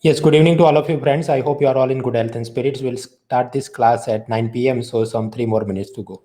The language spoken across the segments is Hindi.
Yes, good evening to all of you friends. I hope you are all in good health and spirits. We'll start this class at 9 p.m. So some 3 more minutes to go.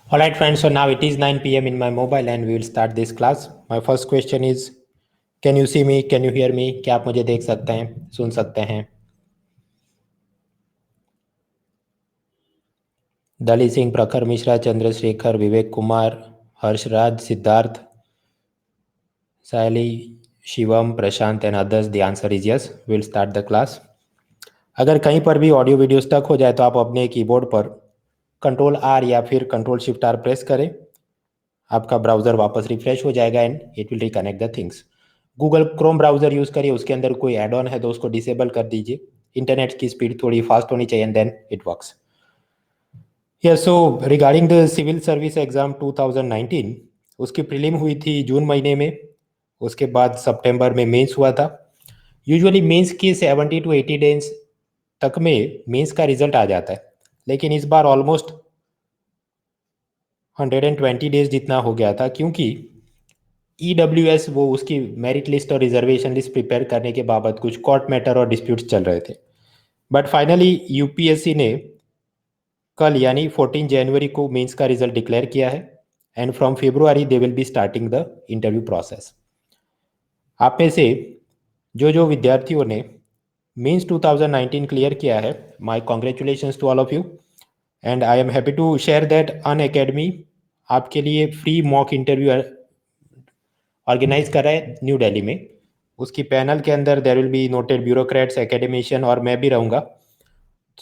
All right, friends. So now it is 9 p.m. in my mobile and we will start this class. My first question is, can you see me? Can you hear me? क्या आप मुझे देख सकते हैं, सुन सकते हैं? Dali Singh, Prakhar Mishra, Chandrashekhar, Vivek Kumar, Harshraj, Siddharth, Sayali, Shivam, Prashant and others. The answer is yes. Will start the class. अगर कहीं पर भी ऑडियो वीडियो स्टक हो जाए तो आप अपने कीबोर्ड पर कंट्रोल आर या फिर कंट्रोल शिफ्ट आर प्रेस करें. आपका ब्राउजर वापस रिफ्रेश हो जाएगा and it will reconnect the things. Google Chrome browser use करिए, उसके अंदर कोई एड ऑन है तो उसको डिसेबल कर दीजिए. इंटरनेट की स्पीड थोड़ी फास्ट होनी चाहिए and then it works. Yes, so regarding the civil service exam 2019, उसकी प्रीलिम हुई थी जून महीने में. उसके बाद सितंबर में मेंस हुआ था. यूजुअली मेंस के 70 to 80 डेज तक में मेंस का रिजल्ट आ जाता है, लेकिन इस बार ऑलमोस्ट 120 डेज जितना हो गया था, क्योंकि EWS वो उसकी मेरिट लिस्ट और रिजर्वेशन लिस्ट प्रिपेयर करने के बाबत कुछ कोर्ट मैटर और डिस्प्यूट्स चल रहे थे. बट फाइनली यूपीएससी ने कल यानी 14 जनवरी को मेंस का रिजल्ट डिक्लेयर किया है and from February they will be starting the interview process. आप में से जो जो विद्यार्थियों ने मेंस 2019 क्लियर किया है, my congratulations to all of you and I am happy to share that Unacademy आपके लिए फ्री मॉक इंटरव्यू ऑर्गेनाइज कर रहा है न्यू दिल्ली में. उसकी पैनल के अंदर there will be noted bureaucrats, academician और मैं भी रहूँगा.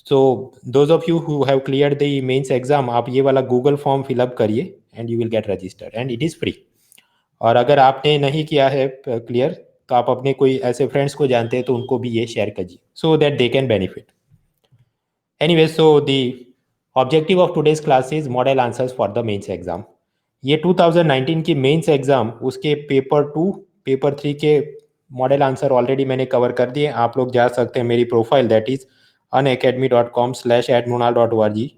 So those of you who have clear the mains exam, आप ये वाला गूगल फॉर्म फिलअप करिए and you will get registered and it is free. और अगर आपने नहीं किया है क्लियर तो आप अपने कोई ऐसे फ्रेंड्स को जानते हैं तो उनको भी ये शेयर कीजिए so that they can benefit. Anyway, so the objective of today's class is model answers for the mains exam. ये 2019 की मेंस एग्जाम उसके पेपर 2, पेपर 3 के मॉडल आंसर ऑलरेडी मैंने कवर कर दिए। आप लोग जा सकते हैं मेरी प्रोफाइल दैट इज unacademy.com/addmunal.org,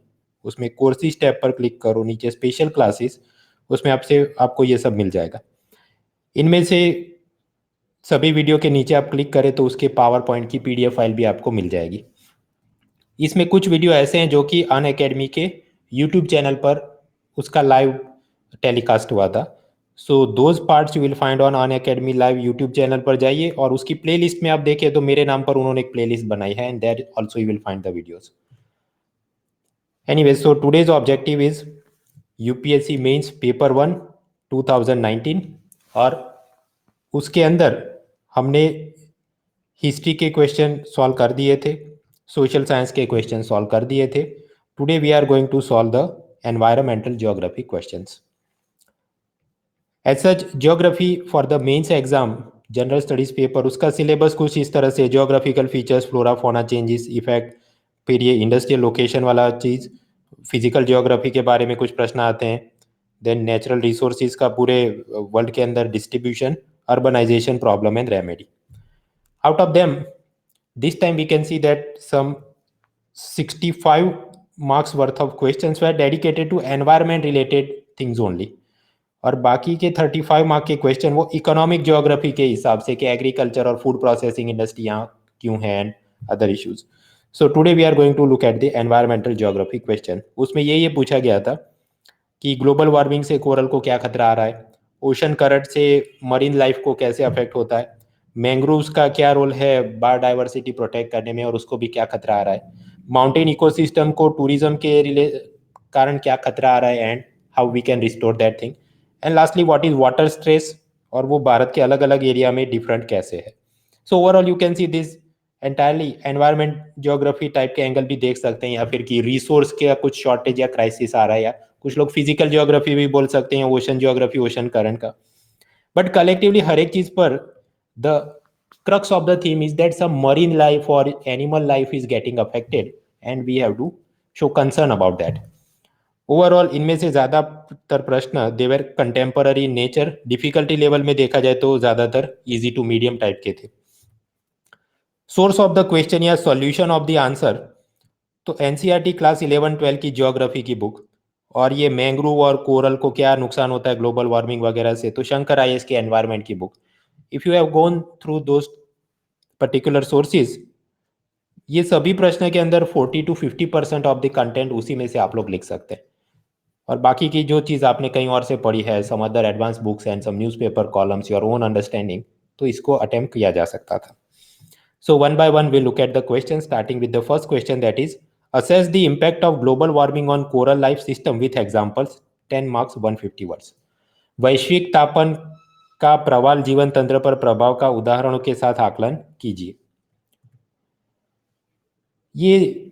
उसमें कोर्सेज टैब पर क्लिक करो, नीचे स्पेशल क्लासेस, उसमें आपको ये सब मिल जाएगा। इनमें से सभी वीडियो के नीचे आप क्लिक करें तो उसके पावर पॉइंट की PDF फाइल भी आपको मिल जाएगी। इसमें कुछ वीडियो ऐसे हैं जो कि अनअकैडमी के यूट्यूब चैनल पर उसका लाइव टेलीकास्ट हुआ था। So those parts you will find on Unacademy live YouTube channel पर जाइए और उसकी प्लेलिस्ट में आप देखें तो मेरे नाम पर उन्होंने एक प्लेलिस्ट बनाई है, and there also you will find the videos. Anyway, so today's objective is UPSC mains paper 1 2019, और उसके अंदर हमने हिस्ट्री के क्वेश्चन सॉल्व कर दिए थे, सोशल साइंस के क्वेश्चन सॉल्व कर दिए थे। Today we are going to solve the environmental geography questions. As such geography for the mains exam general studies paper, उसका सिलेबस कुछ इस तरह से: geographical features, flora fauna changes, effect, फिर ये इंडस्ट्रियल लोकेशन वाला चीज़, फिजिकल ज्योग्राफी के बारे में कुछ प्रश्न आते हैं, देन नेचुरल रिसोर्सिस का पूरे वर्ल्ड के अंदर distribution, urbanization problem and remedy. Out of them, this time we can see that some 65 marks worth of questions were dedicated to environment related things only, और बाकी के 35 मार्क के क्वेश्चन वो इकोनॉमिक ज्योग्राफी के हिसाब से कि एग्रीकल्चर और फूड प्रोसेसिंग इंडस्ट्री यहाँ क्यों है and other issues. So today we are going to look at the environmental geography question. उसमें ये पूछा गया था कि ग्लोबल वार्मिंग से कोरल को क्या खतरा आ रहा है, ओशन करंट से मरीन लाइफ को कैसे अफेक्ट होता है, मैंग्रोव्स का क्या रोल है बायोडाइवर्सिटी प्रोटेक्ट करने में और उसको भी क्या खतरा आ रहा है, माउंटेन इकोसिस्टम को टूरिज्म के कारण क्या खतरा आ रहा है and how we can restore that thing, and lastly what is water stress, और वो भारत के अलग अलग एरिया में डिफरेंट कैसे है। So overall you can see this entirely environment geography type के एंगल भी देख सकते हैं, या फिर कि रिसोर्स का कुछ शॉर्टेज या क्राइसिस आ रहा है, या कुछ लोग फिजिकल ज्योग्राफी भी बोल सकते हैं, ओशन ज्योग्राफी, ओशन करंट का। बट कलेक्टिवली हर एक चीज पर the crux of the theme is that some marine life or animal life is getting affected and we have to show concern about that. Overall इनमें से ज्यादातर प्रश्न देवर कंटेम्पररी नेचर, डिफिकल्टी लेवल में देखा जाए तो ज्यादातर इजी टू मीडियम टाइप के थे। सोर्स ऑफ द क्वेश्चन या सॉल्यूशन ऑफ द आंसर, तो एनसीईआरटी क्लास 11-12 की ज्योग्राफी की बुक, और ये मैंग्रोव और कोरल को क्या नुकसान होता है ग्लोबल वार्मिंग वगैरह से, तो शंकर आईएएस के एनवायरमेंट की book. If you have gone through those particular sources, ये सभी प्रश्न के अंदर 40 to 50% ऑफ द कंटेंट उसी में से आप लोग लिख सकते हैं, और बाकी की जो चीज़ आपने कहीं और से पढ़ी है, some other advance books and some newspaper columns, your own understanding, तो इसको अटेम्प्ट किया जा सकता था। So one by one we'll look at the question, starting with the first question, that is assess the impact of global warming on coral life system with examples, 10 marks, 150 words। वैश्विक तापन का प्रवाल जीवन तंत्र पर प्रभाव का उदाहरणों के साथ आकलन कीजिए। ये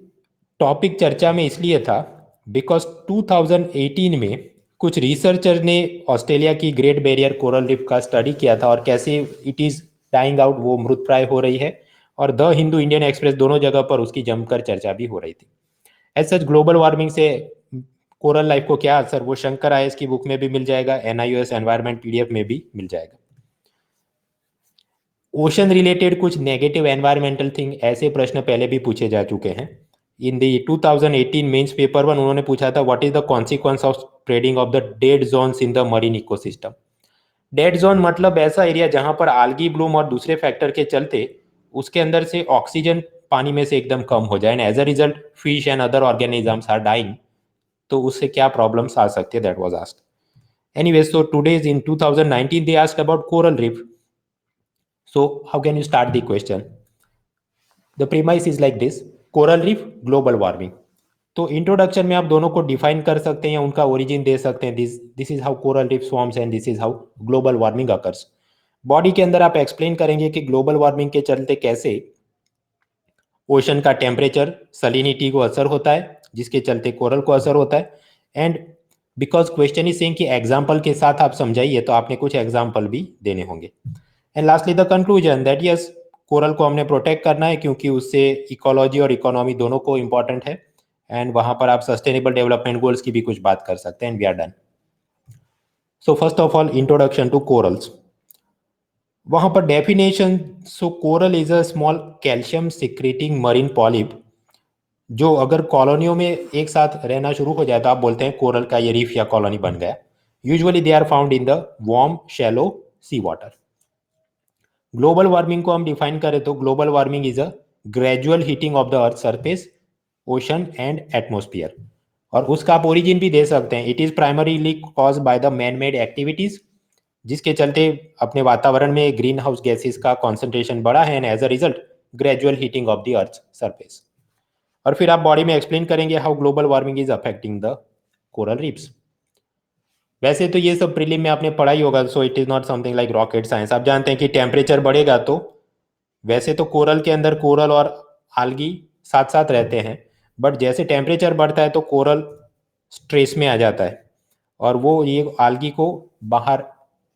टॉपिक चर्चा में इसलिए था बिकॉज 2018 में कुछ रिसर्चर ने ऑस्ट्रेलिया की ग्रेट बैरियर कोरल रीफ का स्टडी किया था और कैसे इट इज डाइंग आउट, वो मृतप्राय हो रही है, और द हिंदू इंडियन एक्सप्रेस दोनों जगह पर उसकी जमकर चर्चा भी हो रही थी। एज सच ग्लोबल वार्मिंग से कोरल लाइफ को क्या असर, वो शंकर आईएएस की बुक में भी मिल जाएगा, एनआईओएस एनवायरमेंट PDF में भी मिल जाएगा। ओशन रिलेटेड कुछ नेगेटिव एनवायरमेंटल थिंग, ऐसे प्रश्न पहले भी पूछे जा चुके हैं। इन द 2018 मेंस पेपर 1 उन्होंने पूछा था what is the consequence of spreading of the dead zones in the marine ecosystem. Dead zone मतलब ऐसा एरिया जहां पर आल्गी ब्लूम और दूसरे फैक्टर के चलते उसके अंदर से ऑक्सीजन पानी में से एकदम कम हो जाए, and as a result fish and other organisms are dying, तो उससे क्या प्रॉब्लम्स आ सकती है, that was asked. Anyway, so today in 2019 they asked about coral reef. So how can you start the question? The premise is like this: coral reef, global warming। तो इंट्रोडक्शन में आप दोनों को डिफाइन कर सकते हैं या उनका ओरिजिन दे सकते हैं, this is how coral reef forms and this is how global warming occurs. Body के अंदर आप एक्सप्लेन करेंगे कि ग्लोबल वार्मिंग के चलते कैसे ओशन का टेम्परेचर सलिनिटी को असर होता है, जिसके चलते कोरल को असर होता है, and because question is saying कि एग्जाम्पल के साथ आप समझाइए, तो आपने कुछ एग्जाम्पल भी देने होंगे। And lastly the conclusion that yes, coral को हमने प्रोटेक्ट करना है क्योंकि उससे इकोलॉजी और इकोनॉमी दोनों को इंपॉर्टेंट है, एंड वहां पर आप सस्टेनेबल डेवलपमेंट गोल्स की भी कुछ बात कर सकते हैं, and we are done. So first of all introduction to corals. वहां पर definition, so coral is a small calcium secreting marine polyp, जो अगर कॉलोनियों में एक साथ रहना शुरू हो जाए तो आप बोलते हैं कोरल का ये रीफ या कॉलोनी बन गया। Usually they are found in the warm shallow sea water. Global warming को हम डिफाइन करें तो global warming is a gradual heating of the earth surface, ocean and atmosphere. और उसका आप ओरिजिन भी दे सकते हैं, it is primarily cause by the man made activities, जिसके चलते अपने वातावरण में ग्रीन हाउस गैसेस का कॉन्सेंट्रेशन बढ़ा है, and as a result gradual heating of the earth surface. और फिर आप बॉडी में एक्सप्लेन करेंगे how global warming is affecting the coral reefs. वैसे तो ये सब प्रीलिम में आपने पढ़ा ही होगा, so it is not something like rocket science. आप जानते हैं कि टेम्परेचर बढ़ेगा तो वैसे तो कोरल के अंदर कोरल और आल्गी साथ साथ रहते हैं, बट जैसे टेम्परेचर बढ़ता है तो कोरल स्ट्रेस में आ जाता है और वो ये आल्गी को बाहर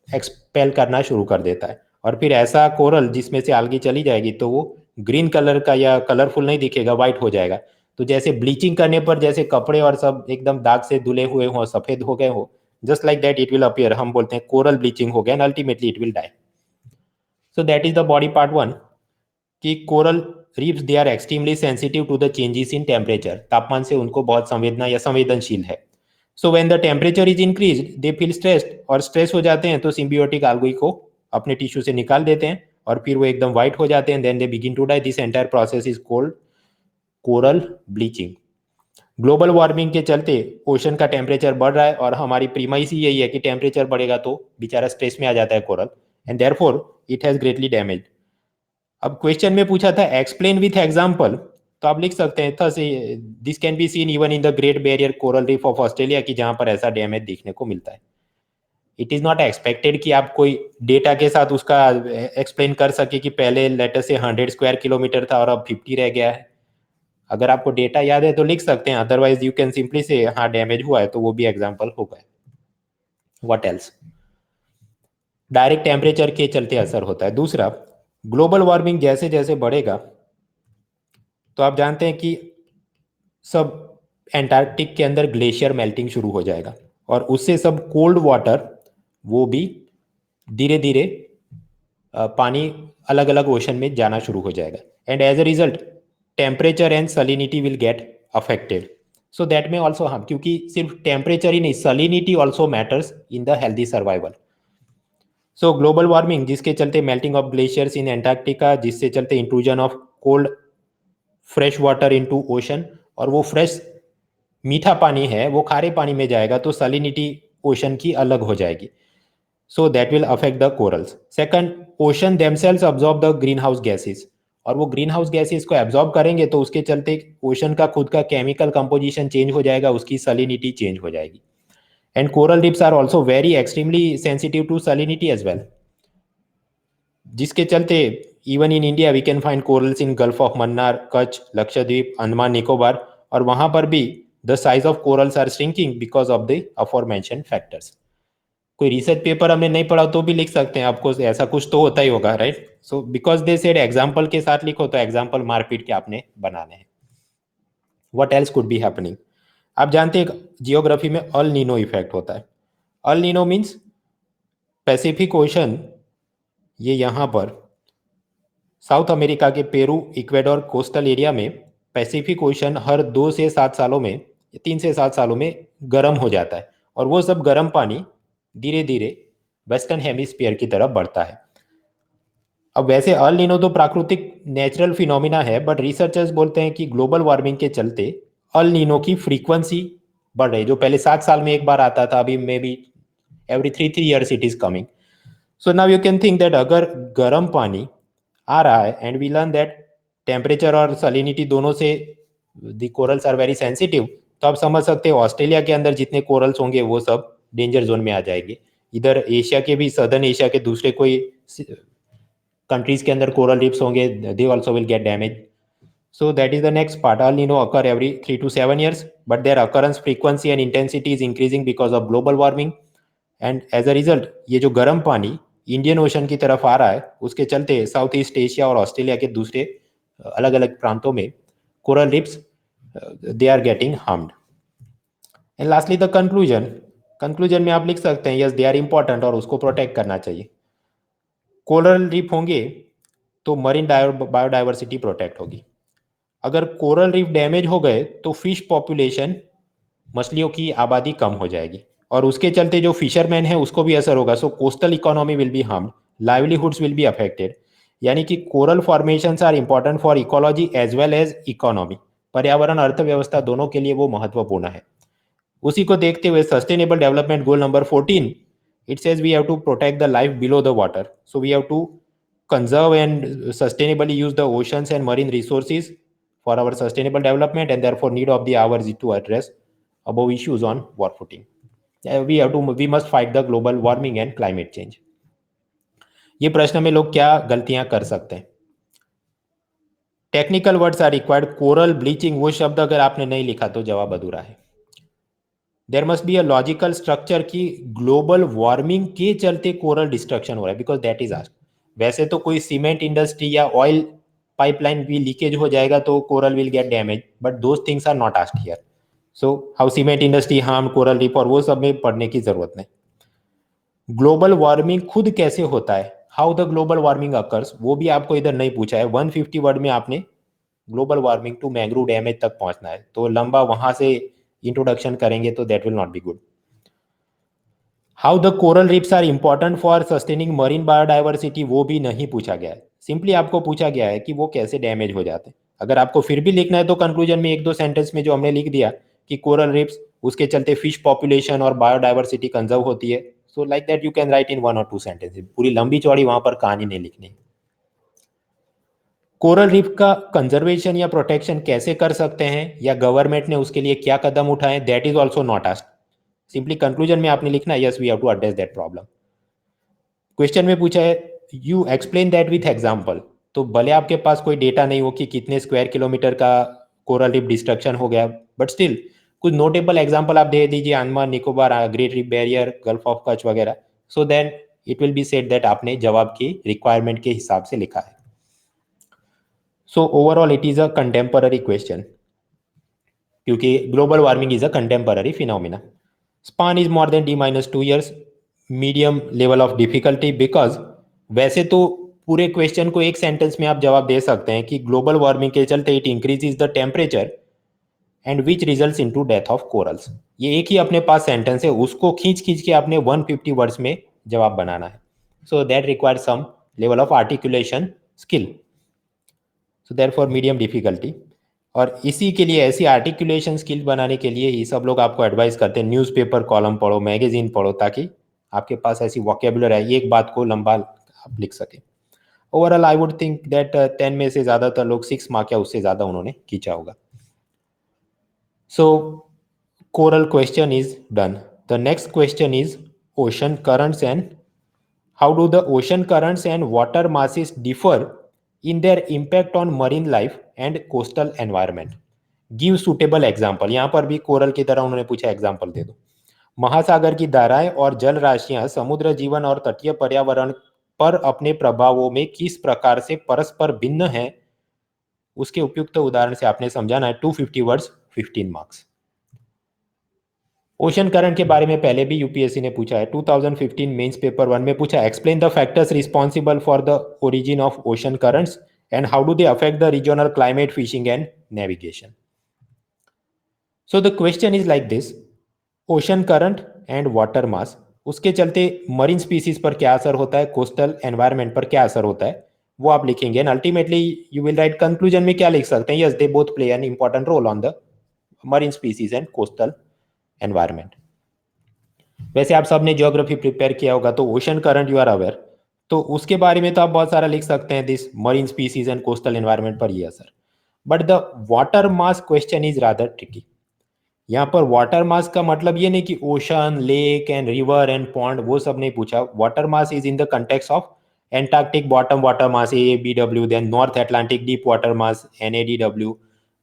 एक्सपेल करना शुरू कर देता है। और फिर ऐसा कोरल जिसमें से आल्गी चली जाएगी तो वो ग्रीन कलर का या कलरफुल नहीं दिखेगा, वाइट हो जाएगा। तो जैसे ब्लीचिंग करने पर जैसे कपड़े और सब एकदम दाग से धुले हुए हों, सफेद हो गए हो, just like that it will appear. हम बोलते हैं कोरल ब्लीचिंग हो गया and ultimately it will die. So that is the body part one, कि coral reefs they are extremely sensitive to the changes in temperature, तापमान से उनको बहुत संवेदना या संवेदनशील है। So when the temperature is increase they feel stressed, और स्ट्रेस हो जाते हैं तो सिम्बियोटिक आल्गी को अपने टिश्यू से निकाल देते हैं और फिर वो एकदम व्हाइट हो जाते हैं, then they begin to die. This entire process is called coral bleaching. Global warming के चलते ओशन का टेम्परेचर बढ़ रहा है और हमारी प्रीमाइस ही यही है कि टेम्परेचर बढ़ेगा तो बेचारा स्ट्रेस में आ जाता है coral, and therefore it has greatly damage. अब क्वेश्चन में पूछा था एक्सप्लेन विथ एग्जांपल, तो आप लिख सकते हैं thus this can be seen even in the great barrier coral reef of Australia, की जहां पर ऐसा डैमेज देखने को मिलता है। इट इज नॉट एक्सपेक्टेड कि आप कोई डेटा के साथ उसका एक्सप्लेन कर सके कि पहले लेटर से 100 स्क्वायर किलोमीटर था और अब 50 रह गया है। अगर आपको डेटा याद है तो लिख सकते हैं, अदरवाइज यू कैन सिंपली से हाँ डैमेज हुआ है, तो वो भी एग्जाम्पल होगा। What else? डायरेक्ट टेम्परेचर के चलते असर होता है। दूसरा, ग्लोबल वार्मिंग जैसे जैसे बढ़ेगा तो आप जानते हैं कि सब एंटार्क्टिक के अंदर ग्लेशियर मेल्टिंग शुरू हो जाएगा और उससे सब कोल्ड वाटर वो भी धीरे धीरे पानी अलग अलग ओशन में जाना शुरू हो जाएगा, and as a result temperature and salinity will get affected. So that में ऑल्सो हम, क्योंकि सिर्फ टेम्परेचर ही नहीं, salinity also matters in the healthy survival. So global warming जिसके चलते melting of glaciers in Antarctica, जिससे चलते intrusion of cold fresh water into ocean, और वो फ्रेश मीठा पानी है वो खारे पानी में जाएगा तो सलिनिटी ओशन की अलग हो जाएगी। So that will affect the corals. Second, ocean themselves absorb the green house gases, और वो ग्रीन हाउस गैसेज को एब्जॉर्ब करेंगे तो उसके चलते ओशन का खुद का केमिकल कंपोजिशन चेंज हो जाएगा, उसकी सलिनिटी चेंज हो जाएगी। And coral reefs are also very extremely sensitive to salinity as well, जिसके चलते even in India we can find corals in Gulf of Mannar, Kutch, Lakshadweep, Andaman Nicobar, और वहां पर भी the size of corals are shrinking because of the aforementioned factors. कोई रिसर्च पेपर हमने नहीं पढ़ा तो भी लिख सकते हैं, आपको ऐसा कुछ तो होता ही होगा, right? So because they said example के साथ लिखो, तो एग्जाम्पल मार पीट के आपने बनाने हैं। What else could be happening? आप जानते हैं जियोग्राफी में अल नीनो इफेक्ट होता है। El Nino means Pacific ocean, ये यहाँ पर साउथ अमेरिका के पेरू, इक्वेडोर कोस्टल एरिया में पैसिफिक ओशन हर 2 से 7 सालों में, 3 से 7 सालों में गर्म हो जाता है, और वो सब गर्म पानी धीरे धीरे वेस्टर्न हेमिस्फीयर की तरफ बढ़ता है। अब वैसे अल नीनो तो प्राकृतिक नेचुरल फिनोमिना है, बट रिसर्चर्स बोलते हैं कि ग्लोबल वार्मिंग के चलते अल नीनो की फ्रीक्वेंसी बढ़ रही है। जो पहले 7 साल में एक बार आता था, अभी maybe every 3 3 years it is coming. So now you can think that अगर गर्म पानी आ रहा है and we learn that temperature और सलिनिटी दोनों से the corals are very sensitive, तो आप समझ सकते हैं ऑस्ट्रेलिया के अंदर जितने कोरल्स होंगे वो सब डेंजर जोन में आ जाएंगे। इधर एशिया के भी, सदर्न एशिया के दूसरे कोई कंट्रीज के अंदर कोरल रीफ्स होंगे, they also will get damage. So that is the next part. El Nino occur every 3 to 7 years, but their occurrence frequency and intensity is increasing because of global warming. And as a result, ये जो गर्म पानी इंडियन ओशन की तरफ आ रहा है, उसके चलते साउथ ईस्ट एशिया और ऑस्ट्रेलिया के दूसरे अलग अलग प्रांतों में coral reefs they are getting harmed. And lastly the conclusion. Conclusion में आप लिख सकते हैं यस दे आर इंपॉर्टेंट और उसको प्रोटेक्ट करना चाहिए। कोरल रीफ होंगे तो मरीन बायोडाइवर्सिटी प्रोटेक्ट होगी। अगर कोरल रीफ डैमेज हो गए तो फिश पॉपुलेशन, मछलियों की आबादी कम हो जाएगी, और उसके चलते जो फिशरमैन है उसको भी असर होगा। So coastal economy will be harmed, livelihoods will be affected. यानी कि coral formations are important for ecology as well as economy. पर्यावरण अर्थव्यवस्था दोनों के लिए वो महत्वपूर्ण है। उसी को देखते हुए sustainable development goal number 14, it says we have to protect the life below the water. So we have to conserve and sustainably use the oceans and marine resources for our sustainable development, and therefore need of the hour is to address above issues on war footing. We must fight the global warming and climate change. ये प्रश्न में लोग क्या गलतियां कर सकते हैं? Technical words are required. Coral bleaching, वो शब्द अगर आपने नहीं लिखा तो जवाब अधूरा है। There must be a logical structure कि ग्लोबल वार्मिंग के चलते कोरल डिस्ट्रक्शन हो रहा है, बिकॉज दैट इज आस्क्ड। वैसे तो कोई सीमेंट इंडस्ट्री या ऑयल पाइपलाइन भी लीकेज हो जाएगा तो coral will get damage, but those things are not asked here. So how cement industry harm coral reef, और वो सब में पढ़ने की जरूरत नहीं। ग्लोबल वार्मिंग खुद कैसे होता है, how the global warming occurs, वो भी आपको इधर नहीं पूछा है। 150 वर्ड में आपने global warming to mangrove damage तक पहुंचना है, तो लंबा वहां से इंट्रोडक्शन करेंगे तो that will not be good. How the coral reefs are important for sustaining marine biodiversity, वो भी नहीं पूछा गया है। सिंपली आपको पूछा गया है कि वो कैसे डैमेज हो जाते हैं। अगर आपको फिर भी लिखना है तो कंक्लूजन में एक दो सेंटेंस में जो हमने लिख दिया कि कोरल रीफ्स, उसके चलते फिश पॉपुलेशन और बायोडाइवर्सिटी कंजर्व होती है। So like that you can write in 1 और 2 सेंटेंस, पूरी लंबी चौड़ी वहां पर कहानी नहीं लिखनी। कोरल रीफ का कंजर्वेशन या प्रोटेक्शन कैसे कर सकते हैं, या गवर्नमेंट ने उसके लिए क्या कदम उठाए, that is also not asked. Simply conclusion में आपने लिखना है yes we have to address that problem. Question में पूछा है you explain that with example, तो भले आपके पास कोई डेटा नहीं हो कि कितने स्क्वायर किलोमीटर का कोरल रीफ डिस्ट्रक्शन हो गया, बट स्टिल कुछ नोटेबल एग्जाम्पल आप दे दीजिए, Andaman Nicobar, Great Reef Barrier, Gulf of Kutch वगैरह। So then it will be said that आपने जवाब की रिक्वायरमेंट के हिसाब से लिखा है। So overall it is a contemporary question, क्योंकि global warming is a contemporary phenomena. Span is more than D-2 years, medium level of difficulty, because वैसे तो पूरे क्वेश्चन को एक सेंटेंस में आप जवाब दे सकते हैं कि ग्लोबल वार्मिंग के चलते it increases the temperature and which results into death of corals. ये एक ही अपने पास सेंटेंस है, उसको खींच खींच के आपने 150 वर्ड्स में जवाब बनाना है। So that require some level of articulation skill, so therefore medium difficulty. और इसी के लिए, ऐसी आर्टिकुलेशन स्किल बनाने के लिए ही सब लोग आपको एडवाइस करते हैं न्यूज़पेपर कॉलम पढ़ो, मैगजीन पढ़ो, ताकि आपके पास ऐसी वोकेबुलरी है, एक बात को लंबा आप लिख सके। Overall I would think that 10 में से ज़्यादातर लोग 6 मार्क या उससे ज़्यादा उन्होंने खींचा होगा। So coral question is done. The next question is ocean currents and how do the ocean currents and water masses differ in their impact on marine life and coastal environment? Give suitable example। यहां पर भी कोरल की तरह उन्होंने पूछा एग्जाम्पल दे दो। महासागर की धाराएं और जल राशियां समुद्र जीवन और तटीय पर्यावरण पर अपने प्रभावों में किस प्रकार से परस्पर भिन्न हैं, उसके उपयुक्त उदाहरण से आपने समझाना है। 250 वर्ड्स, 15 मार्क्स। ओशन करंट के बारे में पहले भी यूपीएससी ने पूछा है। 2015 मेंस पेपर 1 में पूछा, explain the factors responsible for the origin of ocean currents and how do they affect the regional climate, fishing and navigation. So the question is like this, ocean current and water मास, उसके चलते मरीन स्पीसीज पर क्या असर होता है, कोस्टल एनवायरमेंट पर क्या असर होता है, वो आप लिखेंगे। And ultimately you will write conclusion में क्या लिख सकते हैं, yes they both play an important role on the marine species and coastal environment. वैसे आप सबने ज्योग्राफी प्रिपेयर किया होगा, तो ocean current you are aware, तो उसके बारे में तो आप बहुत सारा लिख सकते हैं, this marine species and coastal environment पर ये असर। But the water mass question is rather tricky. यहाँ पर वाटर मास का मतलब ये नहीं कि ocean, lake and river and pond, वो सब नहीं पूछा। Water mass is in the context of Antarctic bottom water mass ABW, then North Atlantic deep water mass NADW,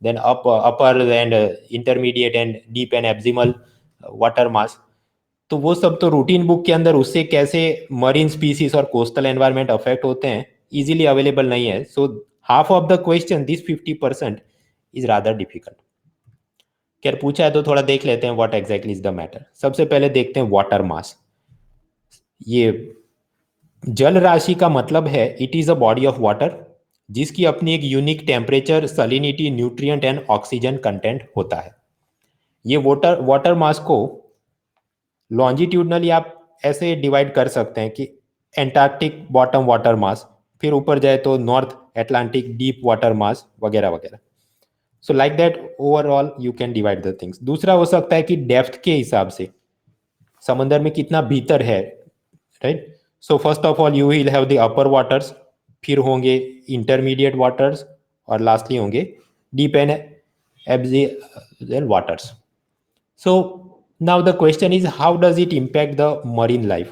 then upper and intermediate and deep and abyssal water mass. तो वो सब तो रूटीन बुक के अंदर उससे कैसे मरीन स्पीसीज और कोस्टल एनवायरनमेंट अफेक्ट होते हैं इजीली अवेलेबल नहीं है। So half of the question, this 50% is rather difficult. क्या पूछा है तो थोड़ा देख लेते हैं what exactly is the matter. सबसे पहले देखते हैं वाटर मास। ये जल राशि का मतलब है it is a body of water जिसकी अपनी एक unique temperature, salinity, nutrient and oxygen content होता है। ये वाटर वाटर मास को लॉन्जिट्यूडनली आप ऐसे डिवाइड कर सकते हैं कि एंटार्क्टिक बॉटम वाटर मास, फिर ऊपर जाए तो नॉर्थ एटलांटिक डीप वाटर मास वगैरह वगैरह। सो like that overall you can divide the things. दूसरा हो सकता है कि डेप्थ के हिसाब से समंदर में कितना भीतर है, right. So first of all you will have the upper waters, फिर होंगे इंटरमीडिएट वाटर्स, और लास्टली होंगे deep and abyssal waters. So now the question is how does it impact the marine life?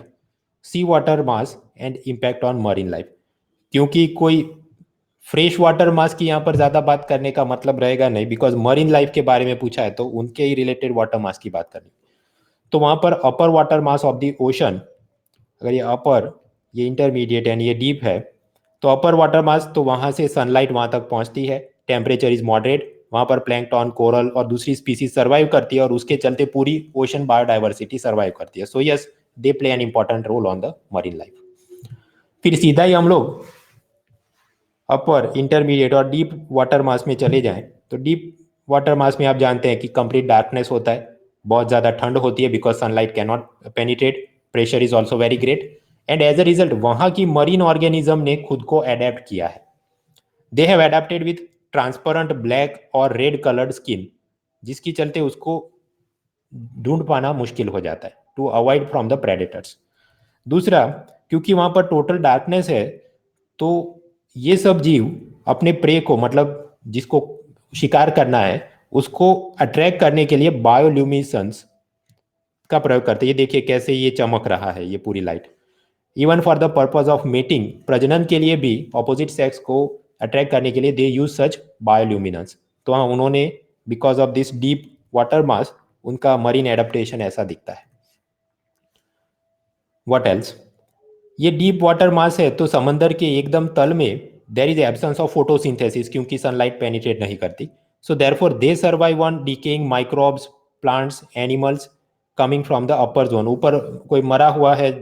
Sea water mass and impact on marine life. क्योंकि कोई फ्रेश वाटर मास की यहाँ पर ज़्यादा बात करने का मतलब रहेगा नहीं, बिकॉज मरीन लाइफ के बारे में पूछा है तो उनके ही रिलेटेड वाटर मास की बात करनी। तो वहाँ पर अपर water mass of the ocean, अगर ये अपर, ये इंटरमीडिएट एंड ये डीप है, तो अपर वाटर मास तो वहाँ से सनलाइट वहाँ तक पहुँचती है, टेम्परेचर इज मॉडरेट, वहाँ पर प्लैंकटन, कोरल और दूसरी स्पीसीज सर्वाइव करती है और उसके चलते पूरी ओशन बायोडाइवर्सिटी सर्वाइव करती है। So yes, they play an important role on the marine life. फिर सीधा ही हम लोग अपर, इंटरमीडिएट और डीप वाटर मास में चले जाएं तो डीप वाटर मास में आप जानते हैं कि कंप्लीट डार्कनेस होता है, बहुत ज़्यादा ठंड होती है because sunlight can not penetrate, pressure is also very great, and as a result वहाँ की मरीन ऑर्गेनिज्म ने खुद को अडेप्ट किया है। They have adapted with transparent black और रेड कलर्ड स्किन, जिसकी चलते उसको ढूंढ पाना मुश्किल हो जाता है, to avoid from the predators. दूसरा, क्योंकि वहां पर टोटल डार्कनेस है, तो ये सब जीव अपने प्रे को, मतलब जिसको शिकार करना है, उसको अट्रैक्ट करने के लिए बायोल्यूमिनेसेंस का प्रयोग करते हैं। ये देखिए कैसे ये चमक रहा है ये पूरी light. Even for the purpose of mating, प्रजनन के लिए भी ऑपोजिट सेक्स को अट्रैक्ट करने के लिए दे यूज सच बायोल्यूमिनेंस। तो हाँ, उन्होंने because of this deep water मास उनका मरीन एडेप्टेशन ऐसा दिखता है। What else? ये डीप वाटर मास है तो समंदर के एकदम तल में there is absence of photosynthesis, क्योंकि सनलाइट पेनिट्रेट नहीं करती। So therefore they survive on decaying microbes, plants, animals coming from the upper zone. ऊपर कोई मरा हुआ है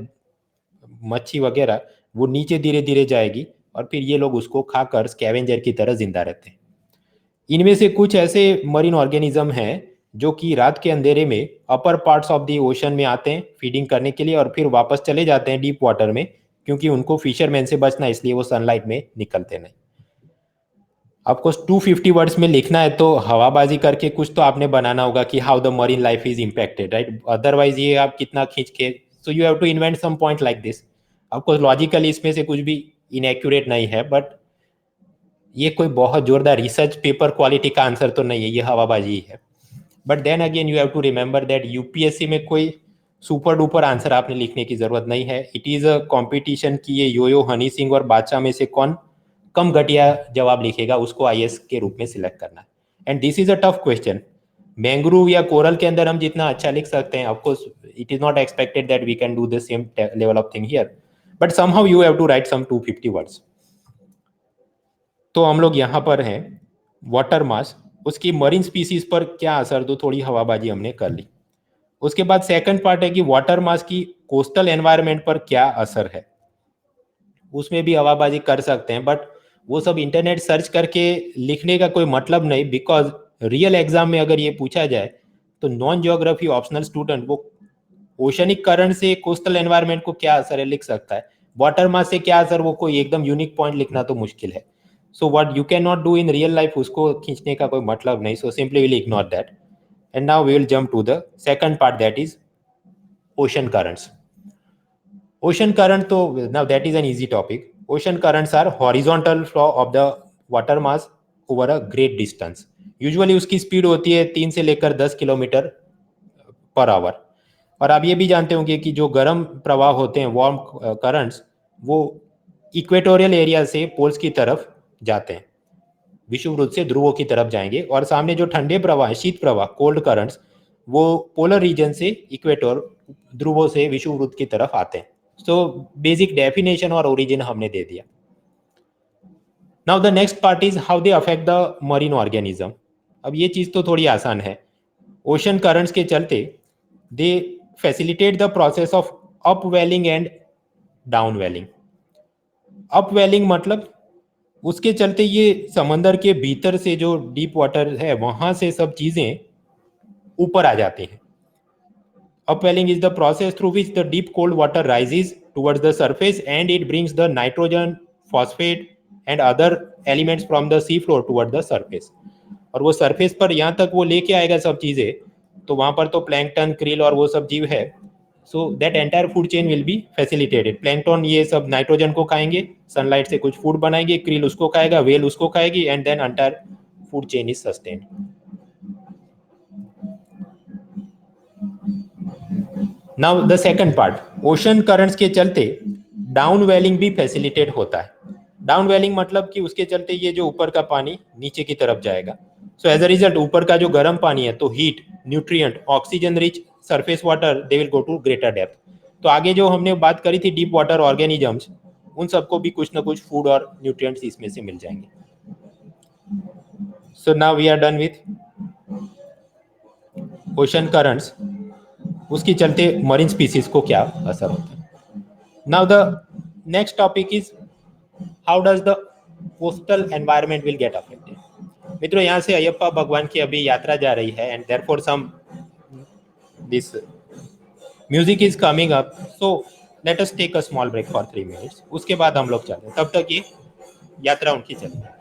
मच्छी वगैरह, वो नीचे धीरे धीरे जाएगी और फिर ये लोग उसको खाकर स्कैवेंजर की तरह जिंदा रहते हैं। इनमें से कुछ ऐसे मरीन ऑर्गेनिज्म हैं जो कि रात के अंधेरे में अपर पार्ट्स ऑफ द ओशन में आते हैं फीडिंग करने के लिए और फिर वापस चले जाते हैं डीप वाटर में, क्योंकि उनको फिशरमैन से बचना, इसलिए वो सनलाइट में निकलते नहीं। आपको 250 वर्ड्स में लिखना है तो हवाबाजी करके कुछ तो आपने बनाना होगा कि how the marine life is impacted, right. Otherwise ये आप कितना खींच के, so you have to invent some point like this. आपको लॉजिकली इसमें से कुछ भी इनएक्यूरेट नहीं है, बट ये कोई बहुत जोरदार रिसर्च पेपर क्वालिटी का आंसर तो नहीं है, ये हवाबाजी ही है। But then again you have to remember that UPSC में कोई सुपर डुपर आंसर आपने लिखने की जरूरत नहीं है। इट इज अ कॉम्पिटिशन कि ये योयो, हनी सिंह और बादशाह में से कौन कम घटिया जवाब लिखेगा, उसको आईएएस के रूप में सिलेक्ट करना है। And this is a tough question. Mangrove या कोरल के अंदर हम जितना अच्छा लिख सकते हैं, of course it is not expected that we can do the same level of thing here, but somehow you have to write some 250 words. तो हम लोग यहाँ पर हैं, वाटर मास, उसकी मरीन स्पीसीज पर क्या असर, दो थोड़ी हवाबाजी हमने कर ली। उसके बाद सेकंड पार्ट है कि वाटर मास की कोस्टल एनवायरनमेंट पर क्या असर है। उसमें भी हवाबाजी कर सकते हैं, बट वो सब इंटरनेट सर्च करके लिखने का कोई मतलब नहीं, बिकॉज रियल एग्जाम में अगर ये पूछा जाए तो नॉन ज्योग्राफी ऑप्शनल स्टूडेंट वो ओशनिक करंट से कोस्टल एनवायरनमेंट को क्या असर है लिख सकता है, वाटर मास से क्या असर, वो कोई एकदम यूनिक पॉइंट लिखना तो मुश्किल है। So what you can not do in real life उसको खींचने का कोई मतलब नहीं, so simply will ignore that. And now we will jump to the second part, that is ocean currents. Ocean current, तो now that is an easy topic. Ocean currents are horizontal flow of the water mass over a great distance. Usually उसकी स्पीड होती है 3 से लेकर 10 किलोमीटर पर आवर। और आप ये भी जानते होंगे कि जो गर्म प्रवाह होते हैं, वार्म करंट्स, वो इक्वेटोरियल एरिया से पोल्स की तरफ जाते हैं, विषुववृत्त से ध्रुवों की तरफ जाएंगे, और सामने जो ठंडे प्रवाह, शीत प्रवाह, कोल्ड करंट्स, वो पोलर रीजन से इक्वेटर, ध्रुवों से विषुववृत्त की तरफ आते हैं। सो बेसिक डेफिनेशन और ओरिजिन हमने दे दिया। Now the next part is how they affect the marine organism. अब ये चीज तो थोड़ी आसान है। ओशन करंट्स के चलते they facilitate the process of upwelling and downwelling. Upwelling मतलब उसके चलते ये समंदर के भीतर से जो डीप वाटर है वहां से सब चीजें ऊपर आ जाती हैं. Upwelling is the process through which the deep cold water rises towards the surface and it brings the nitrogen, phosphate and other elements from the sea floor toward the surface. और वो सरफेस पर यहाँ तक वो लेके आएगा सब चीज़ें, तो वहाँ पर तो प्लैंकटन, क्रिल और वो सब जीव है. So that entire food chain will be facilitated. Plankton ये सब नाइट्रोजन को खाएंगे, सनलाइट से कुछ फूड बनाएंगे, क्रिल उसको खाएगा, वेल उसको खाएगी, and then entire food chain is sustained. Now the second part, ocean currents के चलते डाउन वेलिंग भी फैसिलिटेट होता है. डाउन वेलिंग मतलब कि उसके चलते ये जो ऊपर का पानी नीचे की तरफ जाएगा. सो एज अ रिजल्ट ऊपर का जो गर्म पानी है तो heat, nutrient, oxygen rich surface water they will go to greater depth. तो आगे जो हमने बात करी थी डीप वाटर ऑर्गेनिजम्स, उन सबको भी कुछ ना कुछ फूड और न्यूट्रिएंट्स इसमें से मिल जाएंगे. So now we are done with ocean currents, उसके चलते मरीन स्पीसीज को क्या असर होता है. Now the next topic is how does the coastal environment will get affected. मित्रों यहाँ से अयप्पा भगवान की अभी यात्रा जा रही है and therefore some this music is coming up. So let us take a small break for 3 minutes. उसके बाद हम लोग चलते हैं, तब तक ये यात्रा उनकी चलती है.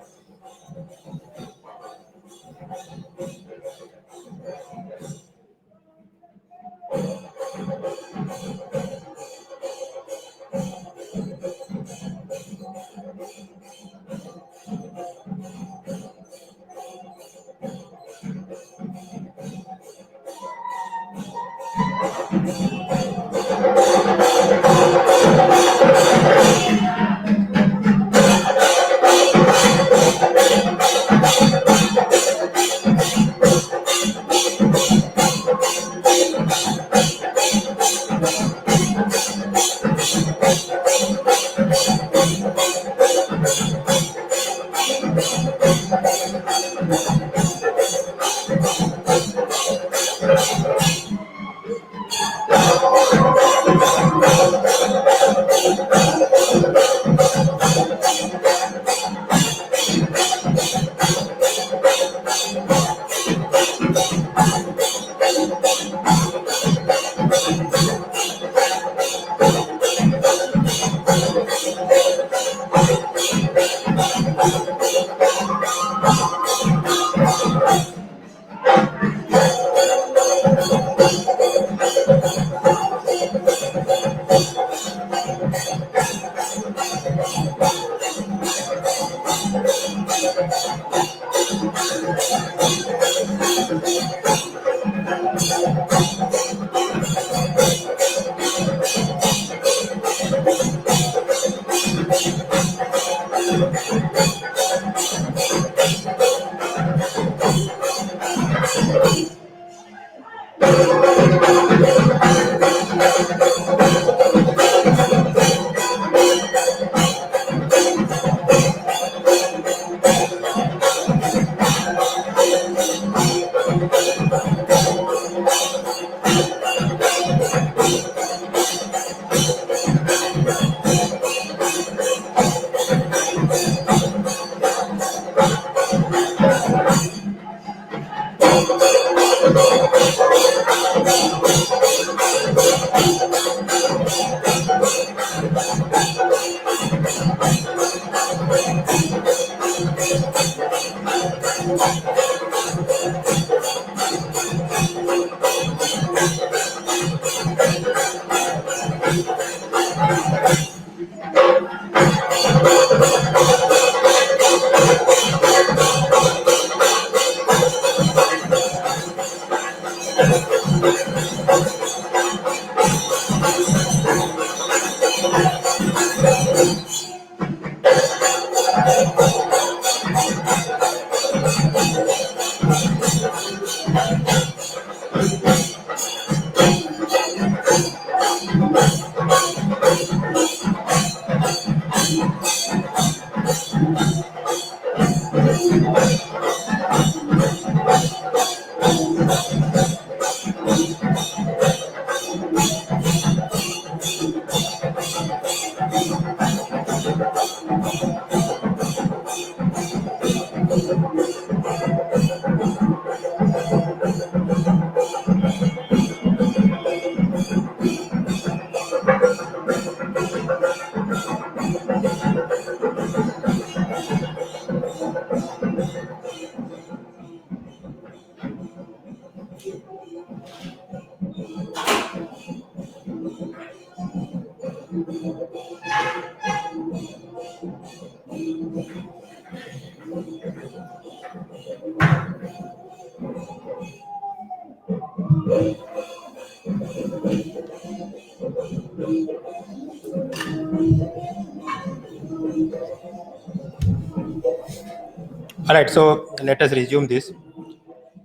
All right, so let us resume this.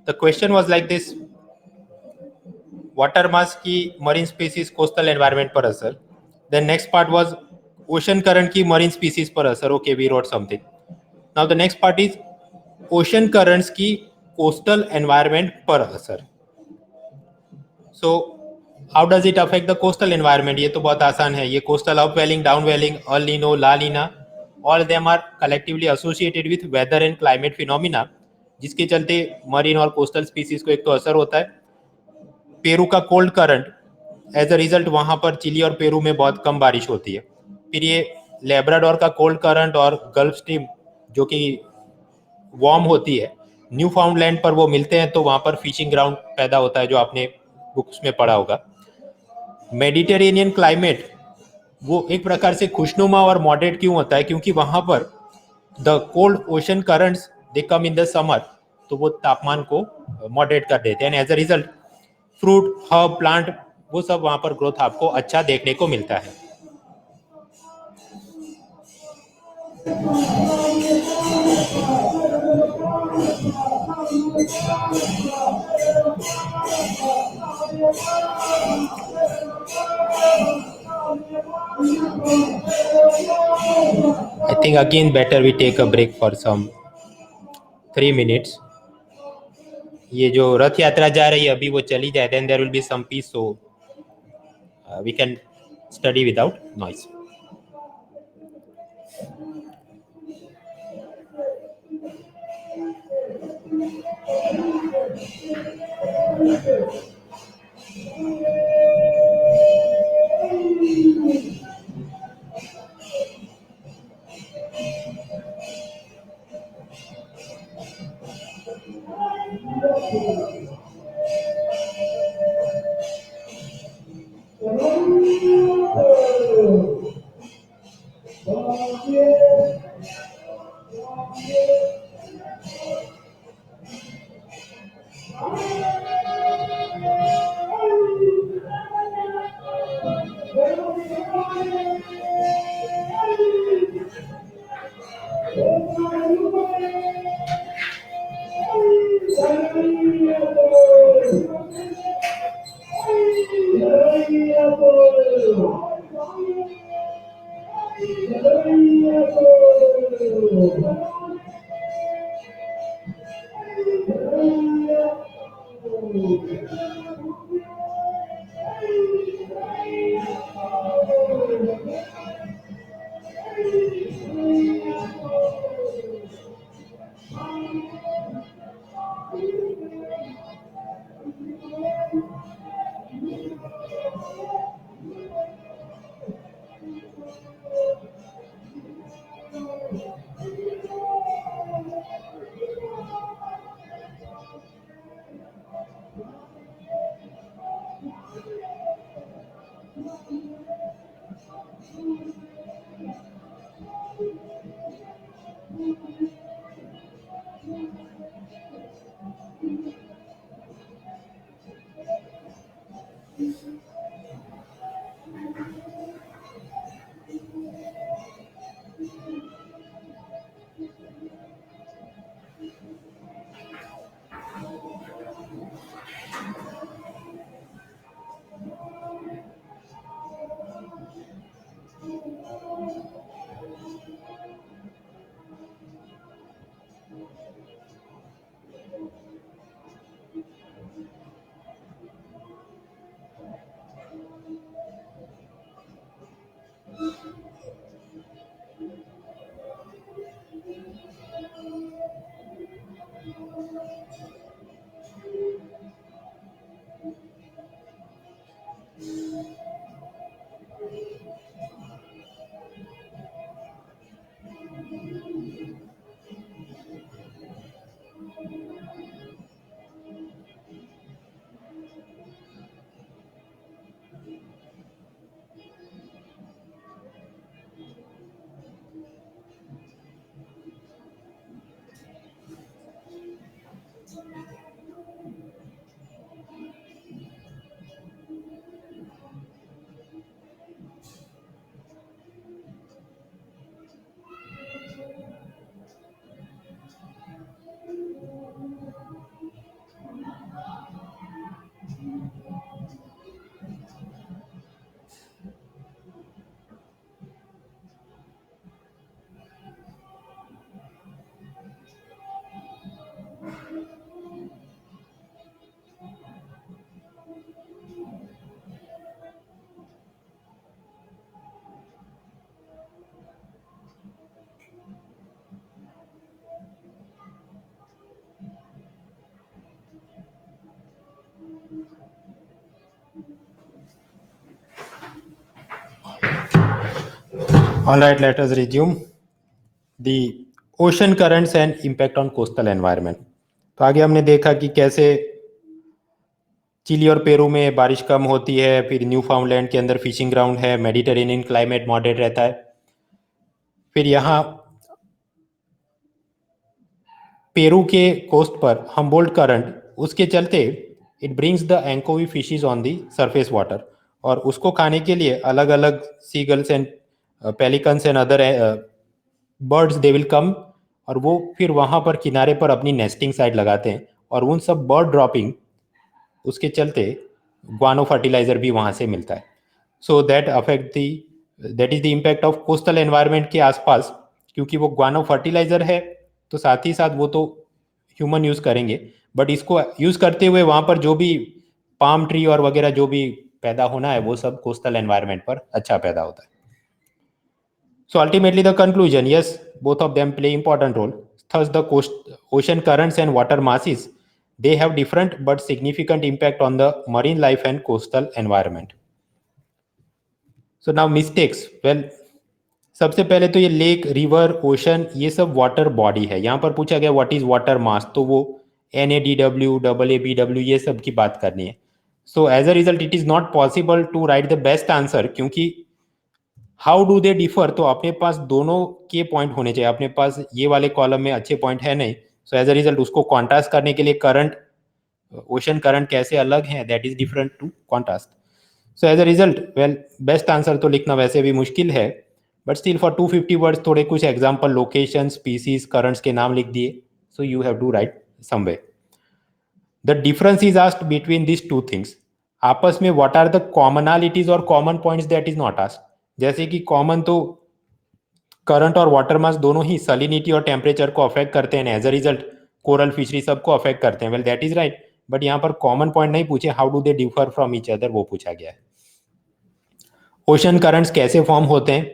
The question was like this: water mass की marine species coastal environment पर असर. Then next part was ocean current की marine species पर असर. Okay, we wrote something. Now the next part is ocean currents की coastal environment पर असर. So how does it affect the coastal environment? ये तो बहुत आसान है. ये coastal upwelling, downwelling, El Nino, La Nina, all them are collectively associated with weather and climate phenomena, जिसके चलते मरीन और कोस्टल स्पीसीज को एक तो असर होता है. पेरू का cold current, as a result वहां पर चिली और पेरू में बहुत कम बारिश होती है. फिर ये लेब्राडोर का कोल्ड करंट और गल्फ स्ट्रीम जो कि वार्म होती है, न्यू फाउंडलैंड पर वो मिलते हैं, तो वहां पर फिशिंग ग्राउंड पैदा होता है, जो आपने बुक्स में पढ़ा होगा. मेडिटेरेनियन क्लाइमेट वो एक प्रकार से खुशनुमा और मॉडरेट क्यों होता है? क्योंकि वहां पर the cold ocean currents they come in the summer, तो वो तापमान को मॉडरेट कर देते हैं. As a result fruit, herb, plant वो सब वहां पर ग्रोथ आपको अच्छा देखने को मिलता है. I think again better we take a break for some 3 minutes. ये जो रथ यात्रा जा रही है अभी वो चली जाए, then there will be some peace, so we can study without noise. All right, let us resume the ocean currents and impact on coastal environment. तो आगे हमने देखा कि कैसे चिली और पेरू में बारिश कम होती है, फिर न्यू फाउंडलैंड के अंदर फिशिंग ग्राउंड है, मेडिटेरेनियन क्लाइमेट मॉडरेट रहता है, फिर यहाँ पेरू के कोस्ट पर हम्बोल्ट करंट, उसके चलते it brings the anchovy fishes on the surface water, और उसको खाने के लिए अलग अलग seagulls and pelicans and other birds they will come, और वो फिर वहाँ पर किनारे पर अपनी नेस्टिंग साइट लगाते हैं, और उन सब बर्ड ड्रॉपिंग उसके चलते ग्वानो फर्टिलाइजर भी वहाँ से मिलता है. So that is the impact of coastal environment के आसपास, क्योंकि वो ग्वानो फर्टिलाइजर है तो साथ ही साथ वो तो ह्यूमन यूज़ करेंगे, बट इसको यूज़ करते हुए वहाँ पर जो भी पाम ट्री और वगैरह जो भी पैदा होना है वो सब कोस्टल एनवायरनमेंट पर अच्छा पैदा होता है. So ultimately the conclusion, yes, both of them play important role. Thus the ocean currents and water masses, they have different but significant impact on the marine life and coastal environment. So now mistakes. Well, सबसे पहले तो ये लेक, रिवर, ओशन, ये सब वाटर बॉडी है. यहाँ पर पूछा गया व्हाट इज वाटर मास, तो वो NADW, AABW ये सब की बात करनी है. So as a result it is not possible to write the best answer, क्योंकि हाउ डू दे डिफर, तो अपने पास दोनों के पॉइंट होने चाहिए. अपने पास ये वाले कॉलम में अच्छे पॉइंट है नहीं, सो एज अ रिजल्ट उसको कॉन्ट्रास्ट करने के लिए करंट, ओशन करंट कैसे अलग है, that is different to contrast. So as a result well best answer तो लिखना वैसे भी मुश्किल है, बट स्टिल फॉर 250 वर्ड्स थोड़े कुछ एग्जाम्पल, लोकेशन, स्पीसीज, करंट्स के नाम लिख दिए. So you have to write someway. The difference is asked between this two things. आपस में व्हाट आर द कॉमनलिटीज और common points, that is not asked. जैसे कि कॉमन तो करंट और वाटर मास दोनों ही सलिनिटी और टेम्परेचर को अफेक्ट करते हैं, as a result coral fishery सबको अफेक्ट करते हैं. Well that is right, but यहाँ पर कॉमन पॉइंट नहीं पूछे, how do they differ from each other वो पूछा गया है. ओशन करंट्स कैसे फॉर्म होते हैं,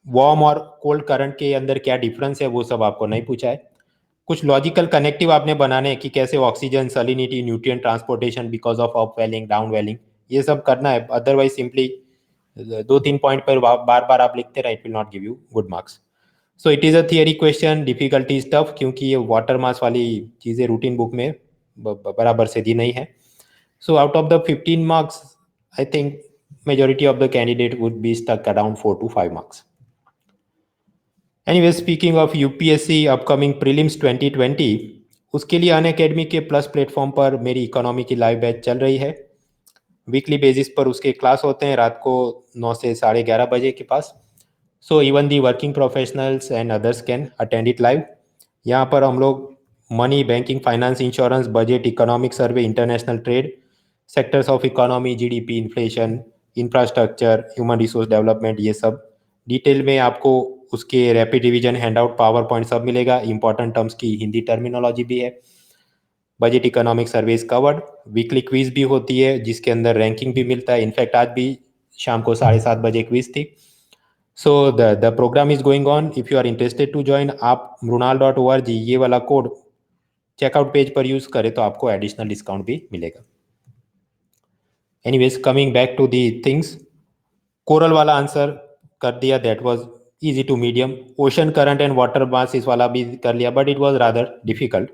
वार्म और कोल्ड करंट के अंदर क्या डिफरेंस है, वो सब आपको नहीं पूछा है. कुछ लॉजिकल कनेक्टिव आपने बनाने हैं कि कैसे oxygen, salinity, nutrient transportation because of upwelling, downwelling, ये सब करना है. अदरवाइज सिंपली 2-3 पॉइंट पर बार बार आप लिखते रहे, it will not give you good marks. So it is a theory question, difficulty is tough, क्योंकि ये वाटर मास वाली चीज़ें रूटीन बुक में बराबर से दी नहीं है. So out of the 15 marks I think majority of the candidate would be stuck around 4 to 5 marks. Anyway, speaking of UPSC upcoming prelims 2020, उसके लिए अनअकैडमी के प्लस प्लेटफॉर्म पर मेरी इकोनॉमी की लाइव बैच चल रही है. वीकली बेसिस पर उसके क्लास होते हैं रात को 9 से 11:30 बजे के पास. So even the working professionals and others can attend it live. यहाँ पर हम लोग money, banking, finance, insurance, budget, economic survey, international trade, sectors of economy, GDP, inflation, infrastructure, human resource development, ये सब डिटेल में आपको उसके rapid revision, handout, power point सब मिलेगा. इंपॉर्टेंट टर्म्स की हिंदी टर्मिनोलॉजी भी है. Budget, economic service covered. Weekly quiz भी होती है जिसके अंदर रैंकिंग भी मिलता है. इनफैक्ट आज भी शाम को 7:30 बजे क्विज थी. So the programme is going on. If you are interested to join, आप mrunal.org ये वाला कोड चेकआउट पेज पर यूज करें तो आपको एडिशनल डिस्काउंट भी मिलेगा. Anyways, coming back to the things, coral वाला आंसर कर दिया, that was easy to medium. Ocean current and water mass इस वाला भी कर लिया, but it was rather difficult.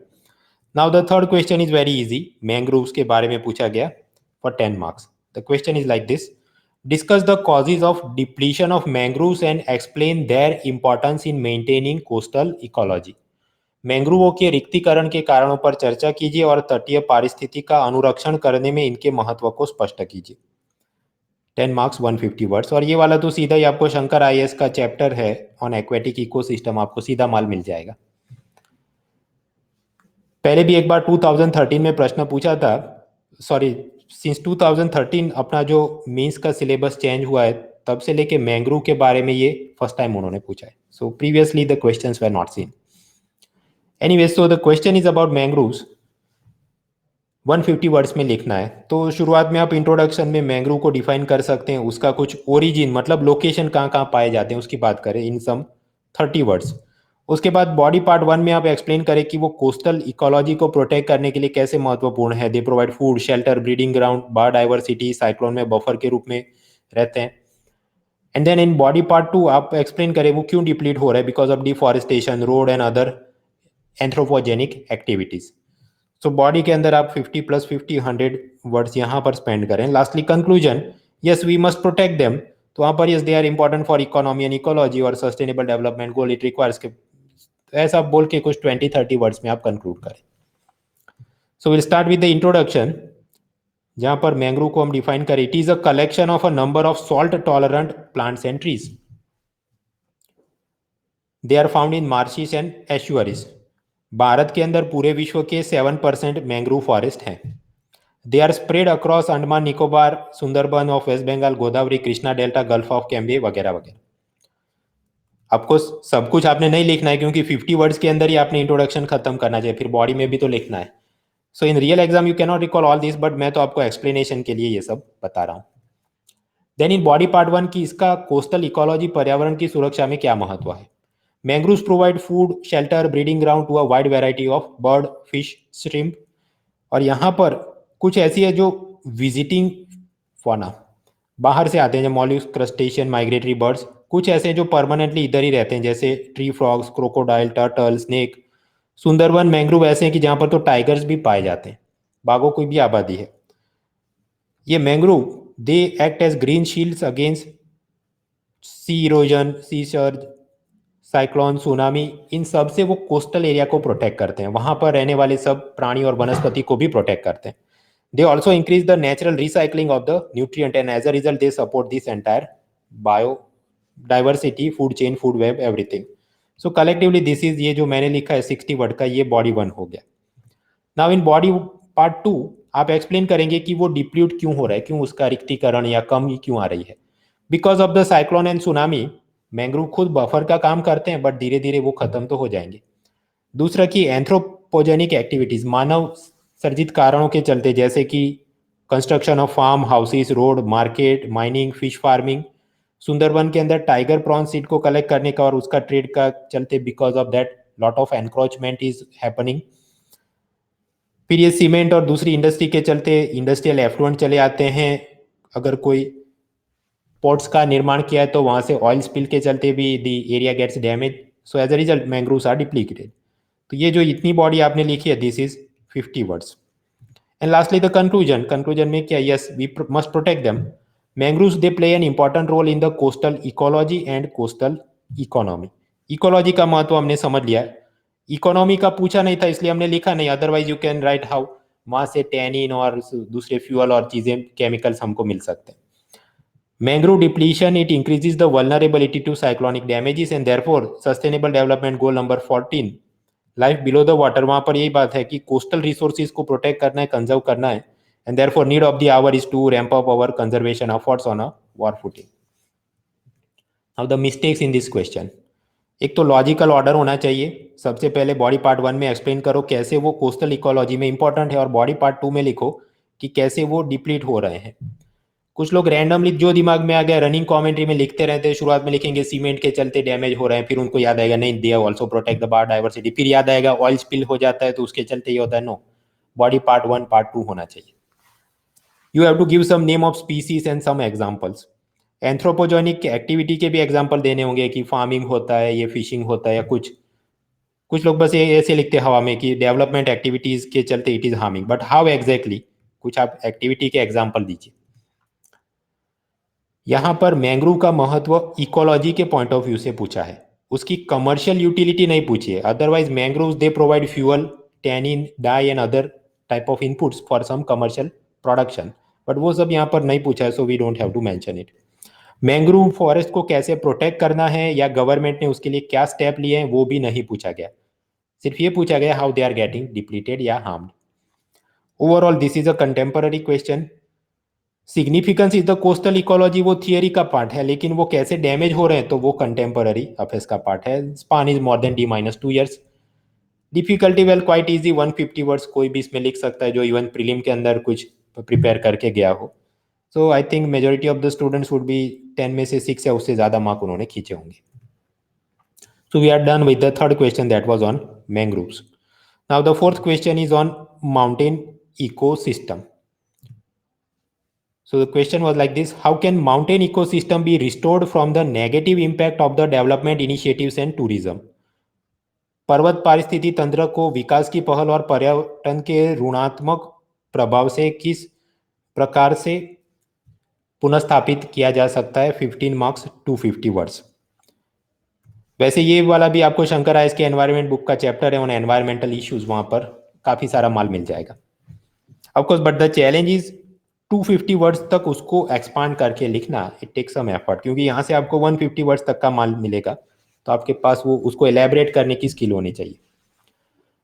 Now the third question is very easy. Mangroves के बारे में पूछा गया for 10 marks. The question is like this: discuss the causes of depletion of mangroves and explain their importance in maintaining coastal ecology. मैंग्रोवों के रिक्तीकरण के कारणों पर चर्चा कीजिए और तटीय पारिस्थितिकी का अनुरक्षण करने में इनके महत्व को स्पष्ट कीजिए. 10 मार्क्स, 150 वर्ड्स. और ये वाला तो सीधा ही आपको शंकर IAS का चैप्टर है ऑन एक्वेटिक इकोसिस्टम, आपको सीधा माल मिल जाएगा. पहले भी एक बार 2013 में प्रश्न पूछा था. सॉरी, सिंस 2013 अपना जो मीन्स का सिलेबस चेंज हुआ है, तब से लेके मैंग्रोव के बारे में ये फर्स्ट टाइम उन्होंने पूछा है. So previously the questions were not seen. Anyway, so the question is about mangroves. 150 words में लिखना है. तो शुरुआत में आप इंट्रोडक्शन में मैंग्रोव को डिफाइन कर सकते हैं, उसका कुछ ओरिजिन मतलब लोकेशन कहाँ कहाँ पाए जाते हैं उसकी बात करें इन सम 30 वर्ड्स. उसके बाद बॉडी पार्ट 1 में आप एक्सप्लेन करें कि वो कोस्टल इकोलॉजी को प्रोटेक्ट करने के लिए कैसे महत्वपूर्ण है. They provide food, shelter, breeding ground, biodiversity, cyclone में बफर के रूप में रहते हैं. And then in body part 2 आप एक्सप्लेन करें वो क्यों डिप्लीट हो रहा है, because of deforestation, road and other anthropogenic activities. So body के अंदर आप 50 + 50 100 वर्ड्स यहाँ पर स्पेंड करें. Lastly conclusion, yes we must protect them. तो वहाँ पर yes they are important for economy and ecology और sustainable development goal it requires के, ऐसा बोल के कुछ 20-30 वर्ड्स में आप कंक्लूड करें. So will start with the introduction, जहां पर मैंग्रोव को हम डिफाइन करें. It is a collection of a number of salt tolerant plants and trees. They are found in marshes and estuaries. Bharat के अंदर पूरे विश्व के 7% मैंग्रोव फॉरेस्ट हैं. They are spread across Andaman Nicobar, Sundarban of West Bengal, Godavari, Krishna delta, Gulf of Cambay वगैरह वगैरह. आपको सब कुछ आपने नहीं लिखना है क्योंकि 50 वर्ड्स के अंदर ही आपने इंट्रोडक्शन खत्म करना चाहिए, फिर बॉडी में भी तो लिखना है. So in real exam you cannot recall all this, but मैं तो आपको एक्सप्लेनेशन के लिए ये सब बता रहा हूँ. देन इन बॉडी पार्ट 1 की इसका कोस्टल इकोलॉजी, पर्यावरण की सुरक्षा में क्या महत्व है. Mangroves provide food, shelter, breeding ground to a wide variety of bird, fish, shrimp. और यहाँ पर कुछ ऐसी है जो विजिटिंग फॉना, बाहर से आते हैं, जैसे मॉल्यूस्क, क्रस्टेशियन, माइग्रेटरी बर्ड्स. कुछ ऐसे जो परमानेंटली इधर ही रहते हैं, जैसे tree frogs, crocodile, turtle, snake. Sundarban mangrove ऐसे हैं कि जहाँ पर तो टाइगर्स भी पाए जाते हैं, बाघों की भी आबादी है. ये mangrove they act as green shields against sea erosion, sea surge, cyclone, tsunami. इन सब से वो कोस्टल एरिया को प्रोटेक्ट करते हैं, वहां पर रहने वाले सब प्राणी और वनस्पति को भी प्रोटेक्ट करते हैं. They also increase the natural recycling of the nutrient and as a result they support this entire biodiversity, food chain, food web, everything. So collectively this is, ये जो मैंने लिखा है 60 वर्ड का, ये बॉडी 1 हो गया. नाउ इन बॉडी पार्ट 2 आप एक्सप्लेन करेंगे कि वो डिप्ल्यूट क्यों हो रहा है, क्यों उसका रिक्तीकरण या कमी क्यों आ रही है. Because of the cyclone and tsunami mangrove खुद बफर का काम करते हैं, बट धीरे धीरे वो खत्म तो हो जाएंगे. दूसरा कि एंथ्रोपोजेनिक एक्टिविटीज, मानव सर्जित कारणों के चलते, जैसे कि construction of farm houses, road, market, mining, fish farming. Sundarban के अंदर टाइगर प्रॉन सीड को कलेक्ट करने का और उसका ट्रेड का चलते, because of that lot of encroachment is happening. फिर ये सीमेंट और दूसरी इंडस्ट्री के चलते इंडस्ट्रियल एफ्लुएंट चले आते हैं. अगर कोई पोर्ट्स का निर्माण किया है तो वहां से ऑयल स्पिल के चलते भी the area gets damage. So as a result mangroves are depleted. तो ये जो इतनी बॉडी आपने लिखी है, this is 50 words. And lastly the conclusion, conclusion में क्या, yes we must protect them. Mangroves they play an important role in the coastal ecology and coastal economy. Ecology का महत्व हमने समझ लिया. इकोनॉमी का पूछा नहीं था इसलिए हमने लिखा नहीं, otherwise you can right how वहां से टैनिन और दूसरे फ्यूल और चीजें, केमिकल्स हमको मिल सकते हैं. Mangrove depletion, it increases the vulnerability to cyclonic damages and therefore sustainable development goal number 14, life below the water. वहां पर यही बात है कि कोस्टल रिसोर्सेज को प्रोटेक्ट करना है, कंजर्व करना है. And therefore need of the hour is to ramp up our conservation efforts on a war footing. Now the mistakes in this question. एक तो लॉजिकल ऑर्डर होना चाहिए. सबसे पहले बॉडी पार्ट 1 में एक्सप्लेन करो कैसे वो कोस्टल इकोलॉजी में इंपॉर्टेंट है, और बॉडी पार्ट 2 में लिखो कि कैसे वो डिप्लीट हो रहे हैं. कुछ लोग रैंडमली जो दिमाग में आ गया रनिंग कमेंट्री में लिखते रहते हैं. शुरुआत में लिखेंगे सीमेंट के चलते डैमेज हो रहे हैं, फिर उनको याद आएगा नहीं they also protect the biodiversity. फिर याद आएगा ऑयल स्पिल हो जाता है तो उसके चलते ये होता है. नो, बॉडी पार्ट 1 पार्ट 2 होना चाहिए. You have to give some name of species and some examples. Anthropogenic activity के भी एग्जांपल देने होंगे कि फार्मिंग होता है, ये फिशिंग होता है, या कुछ कुछ लोग बस ये ऐसे लिखते हैं हवा में कि डेवलपमेंट एक्टिविटीज के चलते it is harming, but how exactly, कुछ आप एक्टिविटी के एग्जांपल दीजिए. यहाँ पर मैंग्रोव का महत्व इकोलॉजी के पॉइंट ऑफ व्यू से पूछा है, उसकी कमर्शियल यूटिलिटी नहीं पूछी है. Otherwise mangroves they provide fuel, tannin, dye and other type of inputs for some commercial production, but वो सब यहाँ पर नहीं पूछा है, so we don't have to mention it. Mangrove forest को कैसे प्रोटेक्ट करना है या गवर्नमेंट ने उसके लिए क्या स्टेप लिए हैं वो भी नहीं पूछा गया. सिर्फ ये पूछा गया how they are getting depleted या harmed. Overall this is a contemporary question. Significance is the coastal ecology, वो थियरी का पार्ट है, लेकिन वो कैसे डैमेज हो रहे हैं तो वो कंटेम्पररी अफेयर्स का पार्ट है. Span is more than D-2 years. Difficulty well quite easy, 150 words कोई भी इसमें लिख सकता है जो इवन प्रीलिम के अंदर कुछ प्रिपेयर करके गया हो. So I think majority of the students would be 10 में से 6 या उससे ज़्यादा मार्क उन्होंने खींचे होंगे. So we are done with the third question that was on mangroves. Now the fourth question is on mountain ecosystem. So the question was like this: how can mountain ecosystem be restored from the negative impact of the development initiatives and tourism? पर्वत पारिस्थितिकी तंत्र को विकास की पहल और पर्यटन के ऋणात्मक प्रभाव से किस प्रकार से पुनर्स्थापित किया जा सकता है? 15 मार्क्स 250 वर्ड्स। वैसे ये वाला भी आपको शंकर आयस के एनवायरमेंट बुक का चैप्टर है ऑन एनवायरमेंटल इश्यूज, वहां पर काफी सारा माल मिल जाएगा of course. But the challenge is 250 words तक उसको एक्सपांड करके लिखना, इट टेक सम एफर्ट, क्योंकि यहाँ से आपको 150 वर्ड्स तक का माल मिलेगा, तो आपके पास वो उसको एलैबोरेट करने की स्किल होनी चाहिए।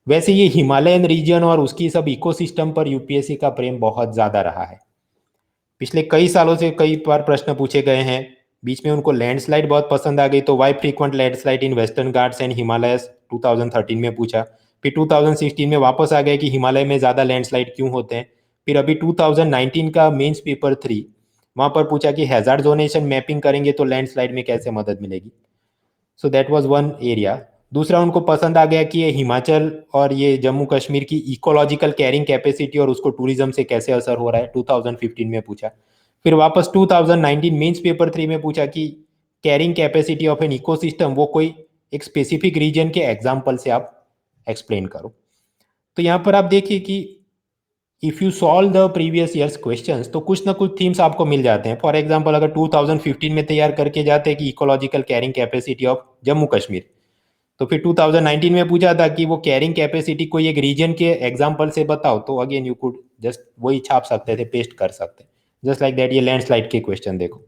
वैसे ये हिमालयन रीजन और उसकी सब इकोसिस्टम पर यूपीएससी का प्रेम बहुत ज़्यादा रहा है। पिछले कई सालों से कई बार प्रश्न पूछे गए हैं। बीच में उनको लैंडस्लाइड बहुत पसंद आ गई, तो why frequent landslide in Western Ghats and Himalayas 2013 में पूछा। फिर 2016 में वापस आ गए कि हिमालय में ज़्यादा लैंडस्लाइड क्यों होते हैं। फिर अभी 2019 का मेंस पेपर 3, वहाँ पर पूछा कि हैजार्ड जोनेशन मैपिंग करेंगे तो लैंडस्लाइड में कैसे मदद मिलेगी। सो दैट वाज वन एरिया। दूसरा उनको पसंद आ गया कि ये हिमाचल और ये जम्मू कश्मीर की इकोलॉजिकल कैरिंग कैपेसिटी और उसको टूरिज्म से कैसे असर हो रहा है, 2015 में पूछा। फिर वापस 2019 मेंस पेपर 3 में पूछा कि carrying capacity of an ecosystem, वो कोई एक स्पेसिफिक रीजन के एग्जाम्पल से आप एक्सप्लेन करो। तो यहाँ पर आप देखिए कि if you solve the previous years questions तो कुछ ना कुछ थीम्स आपको मिल जाते हैं। फॉर एग्जांपल अगर 2015 में तैयार करके जाते हैं कि ecological carrying capacity of Jammu Kashmir, तो फिर 2019 में पूछा था कि वो कैरिंग कैपेसिटी कोई एक रीजन के एग्जांपल से बताओ, तो अगेन यू कुड जस्ट वही छाप सकते थे, पेस्ट कर सकते, जस्ट लाइक दैट। ये लैंडस्लाइड के क्वेश्चन देखो।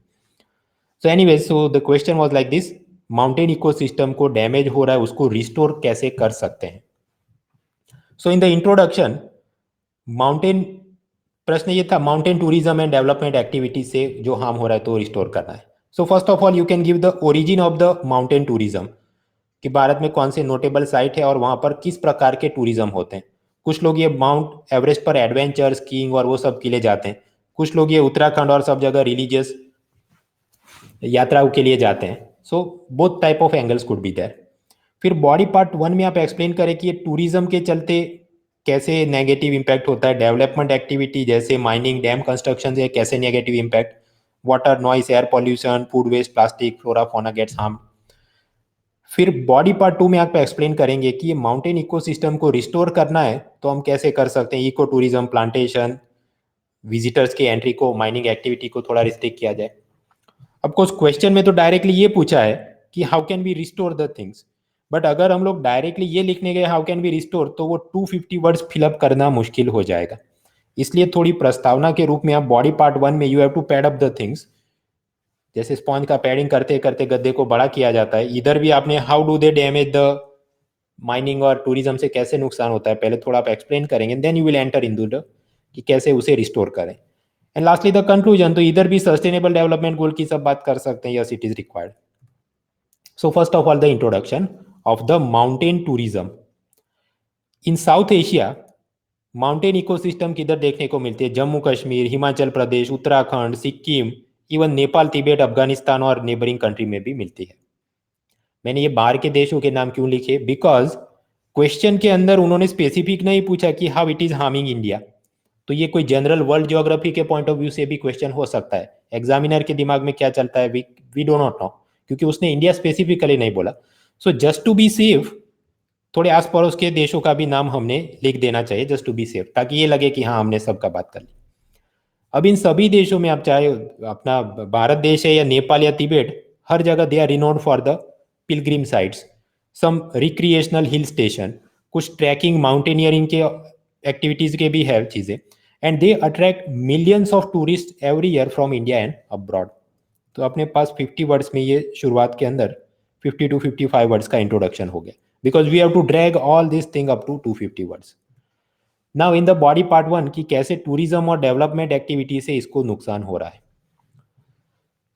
So anyways, so the question was like this: mountain ecosystem को डैमेज हो रहा है, उसको रिस्टोर कैसे कर सकते हैं? सो इन द इंट्रोडक्शन, माउंटेन, प्रश्न ये था mountain tourism and development activity से जो हार्म हो रहा है तो रिस्टोर करना है। सो first of all you can give the origin of the mountain tourism, कि भारत में कौन से नोटेबल साइट है और वहां पर किस प्रकार के टूरिज्म होते हैं। कुछ लोग ये माउंट एवरेस्ट पर एडवेंचर स्कीइंग और वो सब के लिए जाते हैं, कुछ लोग ये उत्तराखंड और सब जगह रिलीजियस यात्राओं के लिए जाते हैं। So both type of angles could be there. फिर बॉडी पार्ट 1 में आप एक्सप्लेन करें कि ये टूरिज्म के चलते कैसे नेगेटिव इम्पैक्ट होता है, डेवलपमेंट एक्टिविटी जैसे माइनिंग, डैम कंस्ट्रक्शन से कैसे negative impact, water, noise, air pollution, food waste, plastic, flora fauna gets harm. फिर बॉडी पार्ट 2 में आप एक्सप्लेन करेंगे कि ये माउंटेन इकोसिस्टम को रिस्टोर करना है तो हम कैसे कर सकते हैं। इको टूरिज्म, प्लांटेशन, विजिटर्स की एंट्री को, माइनिंग एक्टिविटी को थोड़ा रिस्ट्रिक्ट किया जाए। अब कुछ क्वेश्चन में तो डायरेक्टली ये पूछा है कि how can be restore the things, but अगर हम लोग डायरेक्टली ये लिखने गए हाउ कैन बी रिस्टोर, तो वो 250 वर्ड्स फिलअप करना मुश्किल हो जाएगा। इसलिए थोड़ी प्रस्तावना के रूप में आप बॉडी पार्ट 1 में you have to pad up the things, जैसे स्पॉन्ज का पैडिंग करते करते गद्दे को बड़ा किया जाता है, इधर भी आपने how do they damage the mining और टूरिज्म से कैसे नुकसान होता है पहले थोड़ा आप एक्सप्लेन करेंगे, then you will enter in the कि कैसे उसे रिस्टोर करें। एंड लास्टली द कंक्लूजन, तो इधर भी सस्टेनेबल डेवलपमेंट गोल की सब बात कर सकते हैं, yes it is required. So first of all the introduction of the mountain tourism in south Asia. Mountain ecosystem किधर देखने को मिलती है? जम्मू कश्मीर, हिमाचल प्रदेश, उत्तराखंड, सिक्किम, इवन नेपाल, तिब्बत, अफगानिस्तान और नेबरिंग कंट्री में भी मिलती है। मैंने ये बाहर के देशों के नाम क्यों लिखे? बिकॉज क्वेश्चन के अंदर उन्होंने स्पेसिफिक नहीं पूछा कि how it is harming India, तो ये कोई जनरल वर्ल्ड ज्योग्राफी के पॉइंट ऑफ व्यू से भी क्वेश्चन हो सकता है। एग्जामिनर के दिमाग में क्या चलता है वी डो नॉट नो, क्योंकि उसने इंडिया स्पेसिफिकली नहीं बोला। So just to be safe थोड़े आस पड़ोस के देशों का भी नाम हमने लिख देना चाहिए, जस्ट टू बी सेफ, ताकि ये लगे कि हाँ हमने सबका बात कर ली। अब इन सभी देशों में आप चाहे अपना भारत देश है या नेपाल या तिब्बत, हर जगह they are renowned for the pilgrim sites, some recreational hill station, कुछ ट्रैकिंग माउंटेनियरिंग के एक्टिविटीज के भी है चीज़ें, and they attract millions of tourist every year from India and abroad. तो अपने पास 50 वर्ड्स में ये शुरुआत के अंदर 50 to 55 वर्ड्स का इंट्रोडक्शन हो गया, because we have to drag all this thing up to 250 words. Now in the body part 1 कि कैसे टूरिज्म और डेवलपमेंट एक्टिविटी से इसको नुकसान हो रहा है।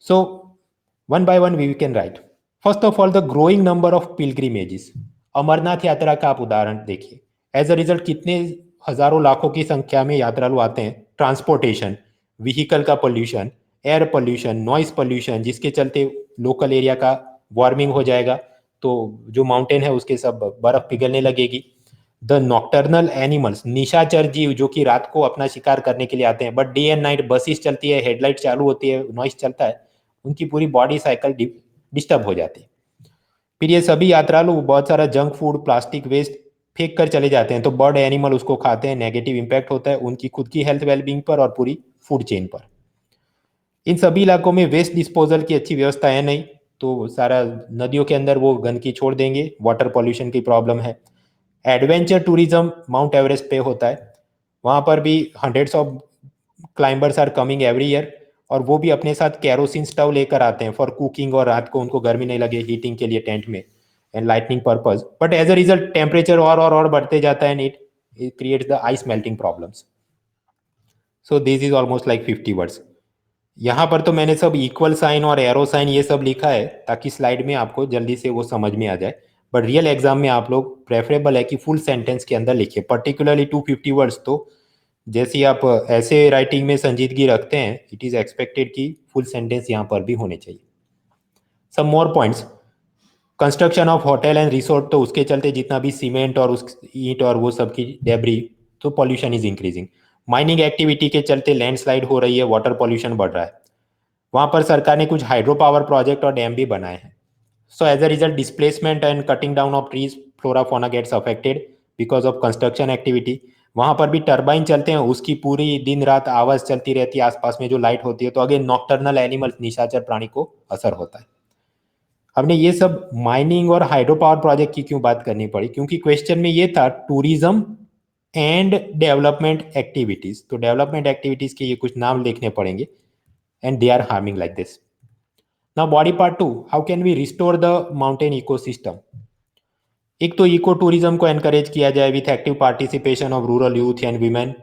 So one by one we can write. First of all the growing number of pilgrimages. Amarnath Yatra का आप उदाहरण देखिए, एज अ रिजल्ट कितने हजारों लाखों की संख्या में यात्रालु आते हैं। ट्रांसपोर्टेशन, व्हीकल का pollution, air pollution, noise pollution, जिसके चलते लोकल एरिया का वार्मिंग हो जाएगा, तो जो माउंटेन है उसके सब बर्फ पिघलने लगेगी। द नॉक्टर्नल एनिमल्स, निशाचर जीव जो कि रात को अपना शिकार करने के लिए आते हैं, but day and night buses चलती है, हेडलाइट चालू होती है, नॉइस चलता है, उनकी पूरी बॉडी साइकिल डिस्टर्ब हो जाती है। फिर ये सभी यात्रालु बहुत सारा जंक फूड, प्लास्टिक वेस्ट फेंक कर चले जाते हैं, तो बर्ड एनिमल उसको खाते हैं, नेगेटिव इंपैक्ट होता है उनकी खुद की हेल्थ वेलबींग पर और पूरी फूड चेन पर। इन सभी इलाकों में वेस्ट डिस्पोजल की अच्छी व्यवस्था है नहीं, तो सारा नदियों के अंदर वो गंदगी छोड़ देंगे, वाटर पॉल्यूशन की प्रॉब्लम है। एडवेंचर टूरिज्म माउंट एवरेस्ट पे होता है, वहाँ पर भी hundreds of climbers are coming every year, और वो भी अपने साथ कैरोसिन स्टव लेकर आते हैं फॉर कुकिंग, और रात को उनको गर्मी नहीं लगे हीटिंग के लिए टेंट में and lightning purpose. But as a result temperature और बढ़ते जाता है, and it creates the ice melting problems. So this is almost like 50 words. यहाँ पर तो मैंने सब इक्वल साइन और एरो साइन ये सब लिखा है ताकि स्लाइड में आपको जल्दी से वो समझ में आ जाए, बट रियल एग्जाम में आप लोग प्रेफरेबल है कि फुल सेंटेंस के अंदर लिखिए, पर्टिकुलरली 250 वर्ड्स। तो जैसे ही आप ऐसे राइटिंग में संजीदगी रखते हैं, इट इज एक्सपेक्टेड कि फुल सेंटेंस यहाँ पर भी होने चाहिए। Some more points, construction of hotel and resort, तो उसके चलते जितना भी सीमेंट और उस ईंट और वो सब की डेब्री, तो pollution is increasing. Mining activity के चलते लैंडस्लाइड हो रही है, वाटर पॉल्यूशन बढ़ रहा है। वहाँ पर सरकार ने कुछ हाइड्रो पावर प्रोजेक्ट और डैम भी बनाए हैं। So as a result displacement and cutting down of trees, flora fauna gets affected because of construction activity. वहाँ पर भी टरबाइन चलते हैं, उसकी पूरी दिन रात आवाज़ चलती रहती है आसपास में जो लाइट होती है, तो अगेन नॉक्टर्नल एनिमल्स, निशाचर प्राणी को असर होता है। हमने ये सब माइनिंग और हाइड्रो पावर प्रोजेक्ट की क्यों बात करनी पड़ी, क्योंकि क्वेश्चन में ये था टूरिज्म एंड डेवलपमेंट एक्टिविटीज, तो डेवलपमेंट एक्टिविटीज के ये कुछ नाम लिखने पड़ेंगे, and they are harming like this. Now body part 2, how can we restore the mountain ecosystem. एक तो इको टूरिज्म को एनकरेज किया जाए with active participation of rural youth and women.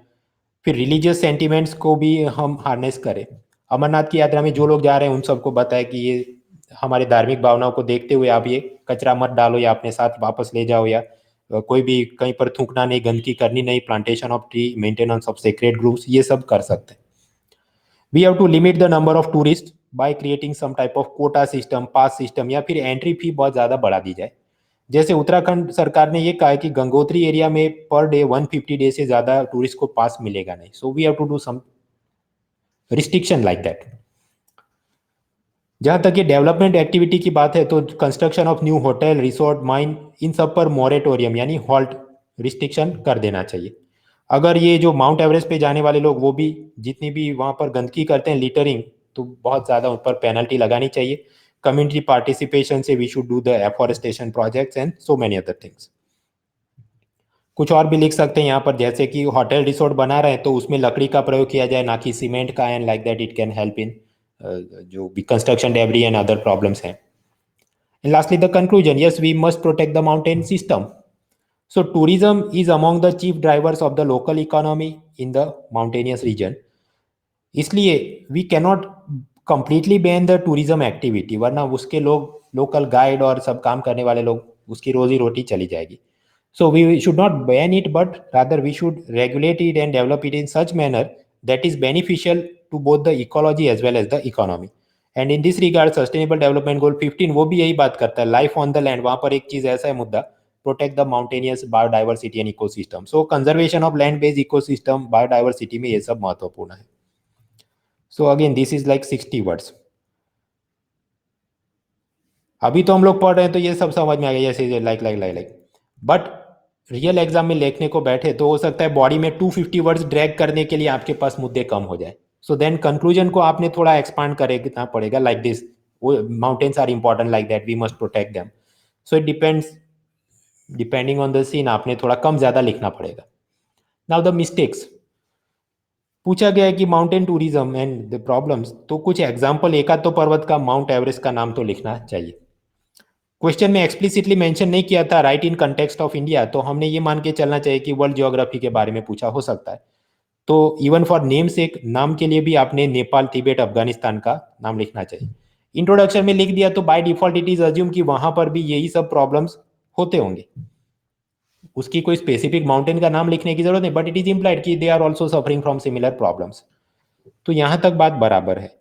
फिर रिलीजियस सेंटिमेंट्स को भी हम हार्नेस करें। अमरनाथ की यात्रा में जो लोग जा रहे हैं उन सबको बताएं कि ये हमारे धार्मिक भावनाओं को देखते हुए आप ये कचरा मत डालो या अपने साथ वापस ले जाओ, या कोई भी कहीं पर थूकना नहीं, गंदगी करनी नहीं, plantation of tree, maintenance of sacred groups, ये सब कर सकते हैं। We have to limit the number of tourist by creating some type of quota system, pass system, या फिर एंट्री फी बहुत ज़्यादा बढ़ा दी जाए। जैसे उत्तराखंड सरकार ने ये कहा है कि गंगोत्री एरिया में पर डे 150 डे से ज़्यादा टूरिस्ट को पास मिलेगा नहीं, so we have to do some restriction like that. जहाँ तक ये डेवलपमेंट एक्टिविटी की बात है, तो construction of new hotel, resort, mine, इन सब पर मोरेटोरियम यानी हॉल्ट, रिस्ट्रिक्शन कर देना चाहिए। अगर ये जो माउंट एवरेस्ट पे जाने वाले लोग वो भी जितनी भी वहाँ पर गंदगी करते हैं, लिटरिंग, तो बहुत ज़्यादा उन पर पेनल्टी लगानी चाहिए। कम्युनिटी पार्टिसिपेशन से we should do the afforestation projects and so many other things. कुछ और भी लिख सकते हैं यहाँ पर, जैसे कि होटल रिसोर्ट बना रहे हैं तो उसमें लकड़ी का प्रयोग किया जाए, ना कि सीमेंट का, and like that it can help in जो भी construction debris and other problems हैं। And lastly, the conclusion, yes, we must protect the mountain system. So tourism is among the chief drivers of the local economy in the mountainous region. इसलिए we cannot completely ban the tourism activity, वरना उसके लोग, लोकल गाइड और सब काम करने वाले लोग, उसकी रोजी रोटी चली जाएगी। So we should not ban it, but rather we should regulate it and develop it in such manner that is beneficial to both the ecology as well as the economy. And in this regard sustainable development goal 15 वो भी यही बात करता है, लाइफ ऑन द लैंड। वहां पर एक चीज ऐसा है मुद्दा, protect the mountainous biodiversity and ecosystem. So conservation of land based ecosystem, biodiversity में ये सब महत्वपूर्ण है। So again this is like 60 words. अभी तो हम लोग पढ़ रहे हैं तो ये सब समझ में आ गया, जैसे लाइक बट रियल एग्जाम में लिखने को बैठे तो हो सकता है बॉडी में 250 वर्ड्स ड्रैग करने के लिए आपके पास मुद्दे कम हो जाए। सो देन कंक्लूजन को आपने थोड़ा एक्सपांड करना पड़ेगा, like this, mountains are important like that, we must protect them. So it depends, depending on the scene आपने थोड़ा कम ज्यादा लिखना पड़ेगा। नाउ द मिस्टेक्स, पूछा गया है कि mountain tourism and the problems, तो कुछ एग्जाम्पल, एक आध तो पर्वत का, माउंट एवरेस्ट का नाम तो लिखना चाहिए। क्वेश्चन में एक्सप्लिसिटली मेंशन नहीं किया था right in context of India, तो हमने ये मान के चलना चाहिए कि वर्ल्ड ज्योग्राफी के बारे में पूछा हो सकता है। तो इवन फॉर नेम्स, एक नाम के लिए भी आपने नेपाल, तिब्बत, अफगानिस्तान का नाम लिखना चाहिए। इंट्रोडक्शन में लिख दिया तो by default it is assume कि वहां पर भी यही सब प्रॉब्लम्स होते होंगे, उसकी कोई स्पेसिफिक माउंटेन का नाम लिखने की जरूरत नहीं, बट इट इज इम्प्लाइड कि they are also suffering from similar problems. तो यहां तक बात बराबर है।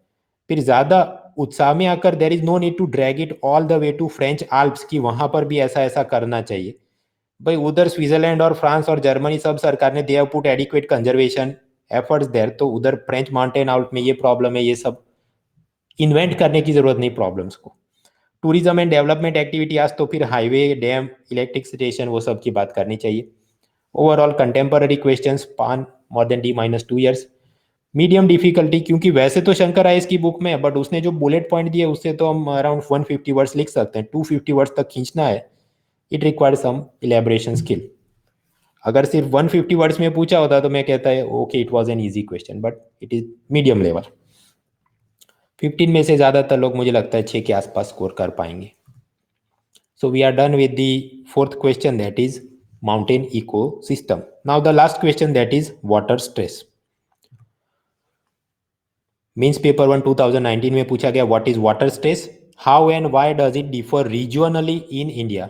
फिर ज्यादा उत्साह में आकर there is no need to drag it all the way to French Alps, कि वहां पर भी ऐसा ऐसा करना चाहिए। भाई उधर स्विट्जरलैंड और फ्रांस और जर्मनी सब सरकार ने they have put adequate conservation efforts there, तो उधर फ्रेंच माउंटेन आउट में ये प्रॉब्लम है, ये सब इन्वेंट करने की जरूरत नहीं प्रॉब्लम्स को। टूरिज्म एंड डेवलपमेंट एक्टिविटी आज तो फिर हाईवे, डैम, इलेक्ट्रिक स्टेशन वो सब की बात करनी चाहिए। ओवरऑल कंटेम्पररी क्वेश्चन स्पान मोर than D-2 years। Medium difficulty, क्योंकि वैसे तो शंकर आईएएस की बुक में है, बट उसने जो बुलेट पॉइंट दिए उससे तो हम अराउंड 150 वर्ड्स लिख सकते हैं, 250 वर्ड्स तक खींचना है, it require some elaboration skill. अगर सिर्फ 150 वर्ड्स में पूछा होता तो मैं कहता है okay it was an easy question, but it is medium level. 15 में से ज़्यादातर लोग मुझे लगता है 6 के आसपास स्कोर कर पाएंगे। So we are done with the fourth question, that is mountain ecosystem. Now the last question, that is water stress. Means paper 1 2019 में पूछा गया what is water stress, how and why does it differ regionally in India.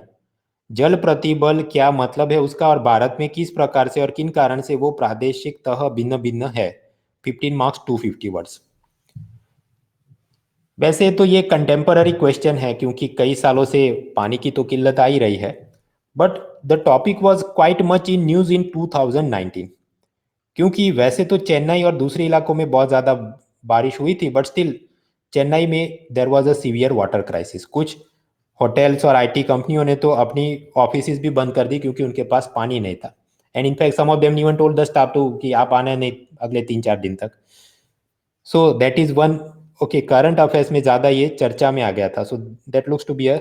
जल प्रतिबल क्या मतलब है उसका, और भारत में किस प्रकार से और किन कारण से वो प्रादेशिक तह भिन्न भिन्न है। 15 मार्क्स 250 वर्ड्स। वैसे तो ये कंटेम्पररी क्वेश्चन है क्योंकि कई सालों से पानी की तो किल्लत आ ही रही है, but the topic was quite much in news in 2019। क्योंकि वैसे तो चेन्नई और दूसरे इलाकों में बहुत ज़्यादा बारिश हुई थी, बट स्टिल चेन्नई में there was a severe water crisis. कुछ होटल्स और आईटी कंपनियों ने तो अपनी ऑफिस भी बंद कर दी क्योंकि उनके पास पानी नहीं था। And in fact some of them even told the staff to कि आप आना नहीं अगले 3-4 दिन तक। So that is one. Okay, current affairs में ज़्यादा ये चर्चा में आ गया था, so that looks to be a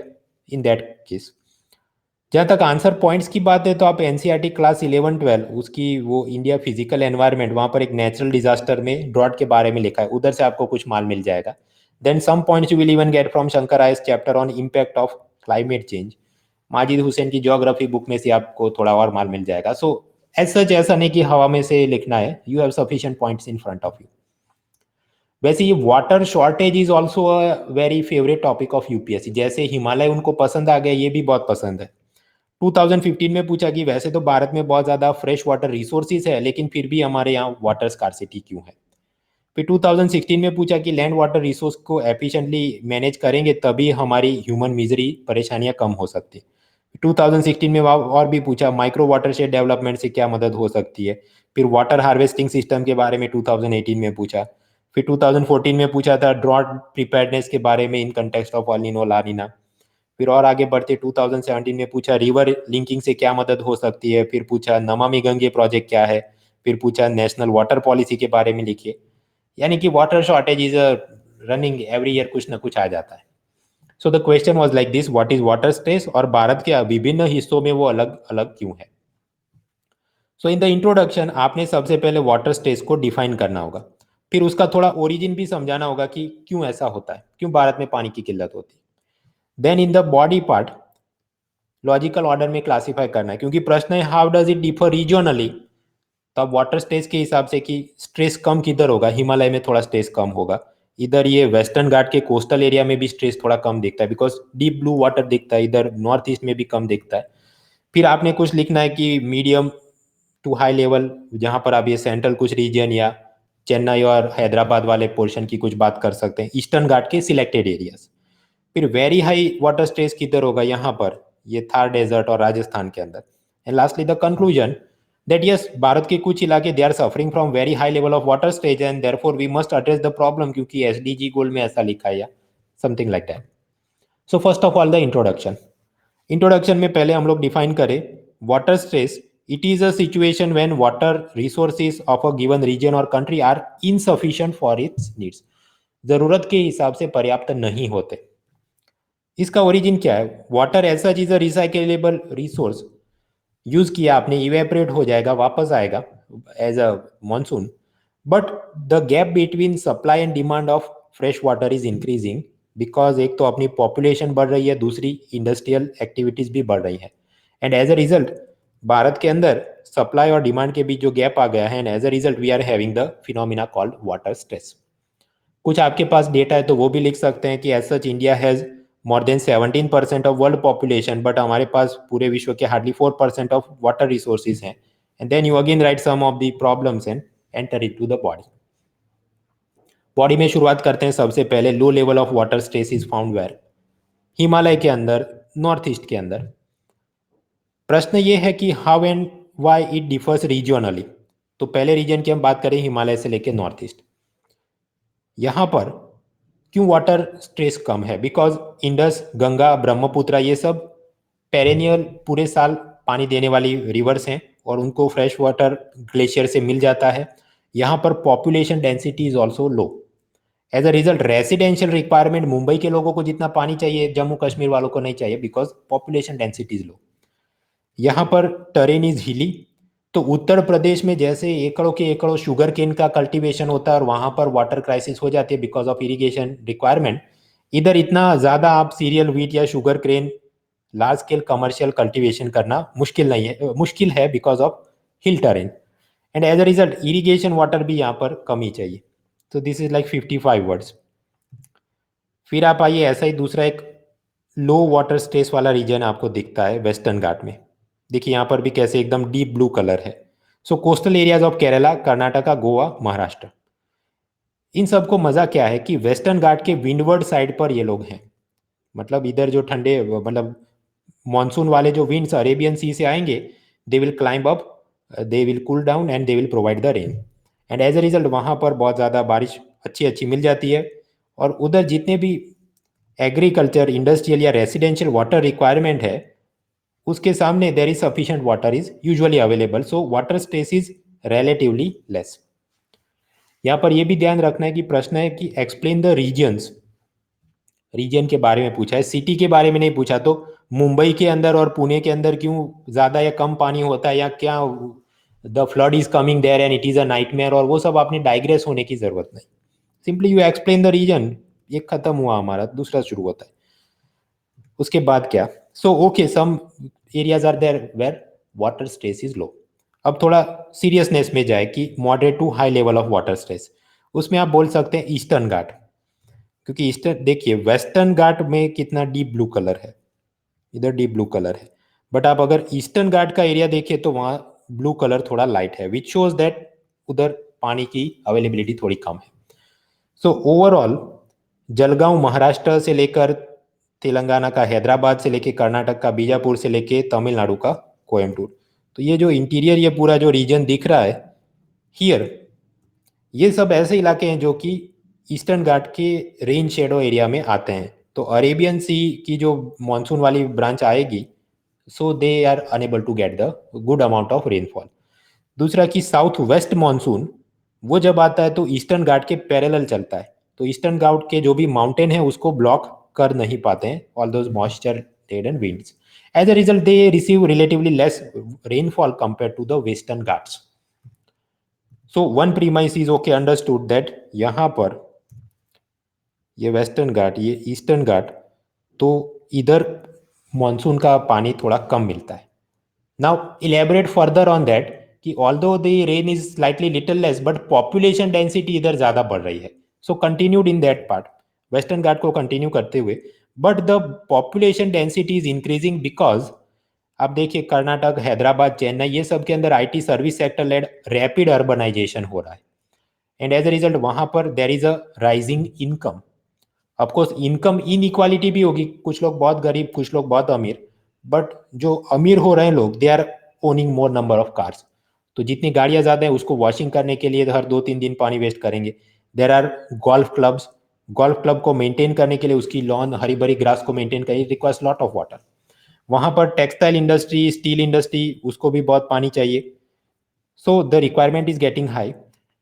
in that case. जहाँ तक आंसर पॉइंट्स की बात है तो आप एनसीईआरटी क्लास 11-12 उसकी वो इंडिया फिजिकल एनवायरनमेंट, वहाँ पर एक नेचुरल डिजास्टर में ड्रॉट के बारे में लिखा है, उधर से आपको कुछ माल मिल जाएगा। Then some points you will even get from Shankar IAS chapter on impact of climate change. Majid Hussain की ज्योग्राफी बुक में से आपको थोड़ा और माल मिल जाएगा। सो एज सच ऐसा नहीं कि हवा में से लिखना है, you have sufficient points in front of you. वैसे ये water shortage is also a very favourite topic of UPSC. जैसे हिमालय उनको पसंद आ गया, ये भी बहुत पसंद है। 2015 में पूछा कि वैसे तो भारत में बहुत ज़्यादा फ्रेश वाटर रिसोर्सेज है, लेकिन फिर भी हमारे यहाँ वाटर स्कार्सिटी क्यों है। फिर 2016 में पूछा कि लैंड वाटर रिसोर्स को एफिशिएंटली मैनेज करेंगे तभी हमारी ह्यूमन मिजरी परेशानियां कम हो सकती। 2016 में और भी पूछा माइक्रो वाटरशेड डेवलपमेंट से क्या मदद हो सकती है। फिर वाटर हार्वेस्टिंग सिस्टम के बारे में 2018 में पूछा। फिर 2014 में पूछा था ड्रॉट प्रिपेयर्डनेस के बारे में in context of El Nino La Nina. फिर और आगे बढ़ते 2017 में पूछा रिवर लिंकिंग से क्या मदद हो सकती है। फिर पूछा नमामि गंगे प्रोजेक्ट क्या है। फिर पूछा नेशनल वाटर पॉलिसी के बारे में लिखिए। यानी कि water shortage is running every year, कुछ ना कुछ आ जाता है। सो the question was like this, what is water stress और भारत के विभिन्न हिस्सों में वो अलग अलग क्यों है। सो इन द इंट्रोडक्शन आपने सबसे पहले वाटर स्ट्रेस को डिफाइन करना होगा, फिर उसका थोड़ा ओरिजिन भी समझाना होगा कि क्यों ऐसा होता है, क्यों भारत में पानी की किल्लत होती है। Then in the body part logical order में क्लासिफाई करना है, क्योंकि प्रश्न है how does it differ regionally, तो अब वाटर स्ट्रेस के हिसाब से कि स्ट्रेस कम किधर होगा, हिमालय में थोड़ा स्ट्रेस कम होगा, इधर ये वेस्टर्न घाट के कोस्टल एरिया में भी स्ट्रेस थोड़ा कम दिखता है बिकॉज डीप ब्लू वाटर दिखता है, इधर नॉर्थ ईस्ट में भी कम दिखता है। फिर आपने कुछ लिखना है कि मीडियम टू हाई लेवल, जहाँ पर आप ये सेंट्रल कुछ रीजन या चेन्नई और हैदराबाद वाले पोर्शन की कुछ बात कर सकते हैं, ईस्टर्न घाट के सिलेक्टेड एरियाज। फिर वेरी हाई वाटर स्ट्रेस किधर होगा, यहाँ पर ये थार डेजर्ट और राजस्थान के अंदर। And lastly the conclusion that yes Bharat के कुछ इलाके they are suffering from very high level of water stage and therefore we must address the problem, क्योंकि एसडीजी गोल में ऐसा लिखा है या something like that. So first of all the introduction. Introduction में पहले हम लोग डिफाइन करें water stress. It is a situation when water resources of a given region और country are insufficient for its needs, जरूरत के हिसाब से पर्याप्त नहीं होते। इसका ओरिजिन क्या है, वाटर ऐसा चीज है रिसाइकेलेबल रिसोर्स, यूज किया आपने इवेपोरेट हो जाएगा, वापस आएगा as a monsoon, but the gap between supply and demand of fresh water is increasing because एक तो अपनी पॉपुलेशन बढ़ रही है, दूसरी इंडस्ट्रियल एक्टिविटीज भी बढ़ रही है, and as a result Bharat के अंदर सप्लाई और डिमांड के बीच जो गैप आ गया है, and as a result we are having the phenomena called water stress. कुछ आपके पास डेटा है तो वो भी लिख सकते हैं कि as such India has more than 17% of world population, but हमारे पास पूरे विश्व के हार्डली 4% ऑफ वाटर रिसोर्सेज हैं। And then you again write some of the problems and enter it to the body. Body में शुरुआत करते हैं सबसे पहले, low level of water stress is found where, Himalaya के अंदर, नॉर्थ ईस्ट के अंदर। प्रश्न ये है कि how and why it differs regionally. तो पहले रीजन की हम बात करें हिमालय से लेकर नॉर्थ ईस्ट। यहाँ पर क्यों वाटर स्ट्रेस कम है? बिकॉज इंडस, गंगा, ब्रह्मपुत्र ये सब पेरेनियल पूरे साल पानी देने वाली रिवर्स हैं और उनको फ्रेश वाटर ग्लेशियर से मिल जाता है। यहाँ पर population density is also low. As a result residential requirement Mumbai के लोगों को जितना पानी चाहिए जम्मू कश्मीर वालों को नहीं चाहिए, because population density is low. यहाँ पर टेरेन इज हिली। तो उत्तर प्रदेश में जैसे एकड़ों के एकड़ों शुगर केन का कल्टीवेशन होता है और वहां पर वाटर क्राइसिस हो जाती है बिकॉज ऑफ इरिगेशन रिक्वायरमेंट, इधर इतना ज्यादा आप सीरियल व्हीट या sugar cane large scale commercial cultivation करना मुश्किल नहीं है, मुश्किल है because of hill terrain. And as a result irrigation water भी यहाँ पर कम ही चाहिए। तो दिस इज लाइक 55 वर्ड्स। फिर आप आइए, ऐसा ही दूसरा एक लो वाटर स्ट्रेस वाला रीजन आपको दिखता है वेस्टर्न घाट में। देखिए यहाँ पर भी कैसे एकदम डीप ब्लू कलर है। So coastal areas of Kerala, Karnataka, Goa, Maharashtra, इन सबको मजा क्या है कि वेस्टर्न घाट के विंडवर्ड साइड पर ये लोग हैं। मतलब इधर जो ठंडे मतलब मॉनसून वाले जो विंड्स अरेबियन सी से आएंगे, they will climb up, they will cool down and they will provide the rain. And as a result वहाँ पर बहुत ज़्यादा बारिश अच्छी अच्छी मिल जाती है। और उधर जितने भी एग्रीकल्चर, इंडस्ट्रियल या रेसिडेंशियल वाटर रिक्वायरमेंट है उसके सामने there is sufficient water is usually available, so water stress is relatively less. यहाँ पर यह भी ध्यान रखना है कि प्रश्न है कि एक्सप्लेन द रीजन्स, रीजन के बारे में पूछा है, सिटी के बारे में नहीं पूछा। तो मुंबई के अंदर और पुणे के अंदर क्यों ज्यादा या कम पानी होता है, या क्या the flood is coming there and it is a nightmare, और वो सब आपने डाइग्रेस होने की जरूरत नहीं। Simply you explain the region, ये खत्म हुआ, हमारा दूसरा शुरू होता है। उसके बाद क्या? So okay, some areas are there where water stress is low. अब थोड़ा सीरियसनेस में जाए कि moderate to high level of water stress, उसमें आप बोल सकते हैं ईस्टर्न घाट। क्योंकि ईस्टर्न, देखिए वेस्टर्न घाट में कितना डीप ब्लू कलर है, इधर डीप ब्लू कलर है, बट आप अगर ईस्टर्न घाट का एरिया देखिए तो वहाँ ब्लू कलर थोड़ा लाइट है, विच शोज दैट उधर पानी की अवेलेबिलिटी थोड़ी कम है। सो ओवरऑल जलगांव महाराष्ट्र से लेकर तेलंगाना का हैदराबाद से लेकर कर्नाटक का बीजापुर से लेकर तमिलनाडु का कोयम्बटूर, तो ये जो इंटीरियर, ये पूरा जो रीजन दिख रहा है हियर, ये सब ऐसे इलाके हैं जो कि ईस्टर्न घाट के रेन शेडो एरिया में आते हैं। तो अरेबियन सी की जो मानसून वाली ब्रांच आएगी, so they are enable to get the good amount of rainfall. दूसरा कि साउथ वेस्ट मानसून वो जब आता है तो ईस्टर्न घाट के पैरेलल चलता है, तो ईस्टर्न घाट के जो भी माउंटेन है उसको ब्लॉक कर नहीं पाते हैं all those moisture laden winds. As a result they receive relatively less rainfall compare to the Western Ghats. So one premise is okay understood that यहाँ पर ये वेस्टर्न घाट, ये ईस्टर्न घाट, तो इधर मॉनसून का पानी थोड़ा कम मिलता है। Now elaborate further on that कि although the rain is slightly little less but population density इधर ज्यादा बढ़ रही है। So continued in that part, Western Ghat को कंटिन्यू करते हुए, but the population density is increasing because आप देखिए कर्नाटक, हैदराबाद, चेन्नई, ये सब के अंदर IT service sector led rapid urbanisation हो रहा है। एंड एज अ रिजल्ट वहां पर there is a rising income. Of course income inequality भी होगी, कुछ लोग बहुत गरीब, कुछ लोग बहुत अमीर, बट जो अमीर हो रहे हैं लोग, they are owning more number of cars. तो जितनी गाड़ियां ज्यादा हैं उसको वॉशिंग करने के लिए हर 2-3 दिन पानी वेस्ट करेंगे। There are golf clubs, golf club को मेंटेन करने के लिए उसकी लॉन, हरी भरी ग्रास को मेंटेन करने रिक्वायर्स लॉट ऑफ वाटर। वहां पर टेक्सटाइल इंडस्ट्री, स्टील इंडस्ट्री, उसको भी बहुत पानी चाहिए। So the requirement is getting high,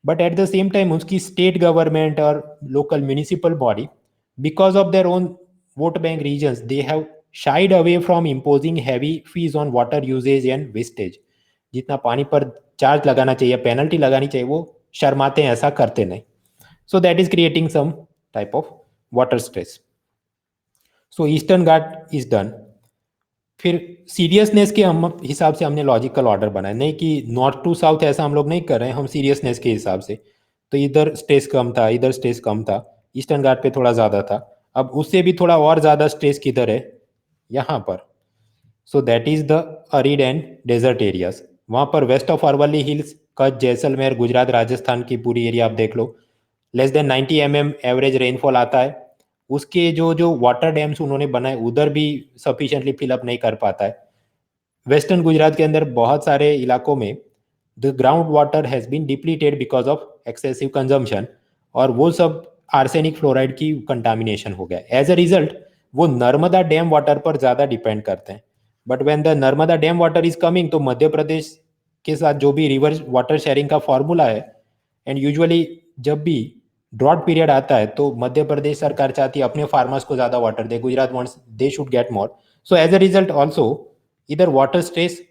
but at the same time उसकी स्टेट गवर्नमेंट और local municipal body, because of their own vote bank reasons, they have shied away from imposing heavy fees on water usage and wastage. जितना पानी पर चार्ज लगाना चाहिए, पेनल्टी लगानी चाहिए, वो शर्माते हैं, ऐसा करते नहीं। So that is creating some type of water stress. So eastern Ghat is done. फिर सीरियसनेस के हम हिसाब से हमने लॉजिकल ऑर्डर बनाया, नहीं कि नॉर्थ टू साउथ ऐसा हम लोग नहीं कर रहे हैं, हम सीरियसनेस के हिसाब से। तो इधर स्ट्रेस कम था, इधर स्ट्रेस कम था, ईस्टर्न घाट पे थोड़ा ज़्यादा था। अब उससे भी थोड़ा और ज़्यादा स्ट्रेस किधर है? यहाँ पर। So that is the arid and desert areas. वहाँ पर west of Aravalli hills, Kutch, Jaisalmer, Gujarat, Rajasthan की पूरी एरिया आप देख लो, less than 90 mm average rainfall आता है। उसके जो जो वाटर डैम्स उन्होंने बनाए उधर भी सफिशिएंटली फिलअप नहीं कर पाता है। वेस्टर्न गुजरात के अंदर बहुत सारे इलाकों में the ground water has been depleted because of excessive consumption, और वो सब आर्सेनिक फ्लोराइड की कंटामिनेशन हो गया। एज अ रिजल्ट वो नर्मदा डैम वाटर पर ज़्यादा डिपेंड करते हैं। But when the Narmada dam water is coming, तो मध्य प्रदेश के साथ जो भी रिवर वाटर शेयरिंग का फॉर्मूला है, एंड यूजुअली जब भी ड्रॉट पीरियड आता है तो मध्य प्रदेश सरकार चाहती है अपने फार्मर्स को ज़्यादा वाटर दे, Gujarat wants they should get more. So as a result also इधर water stress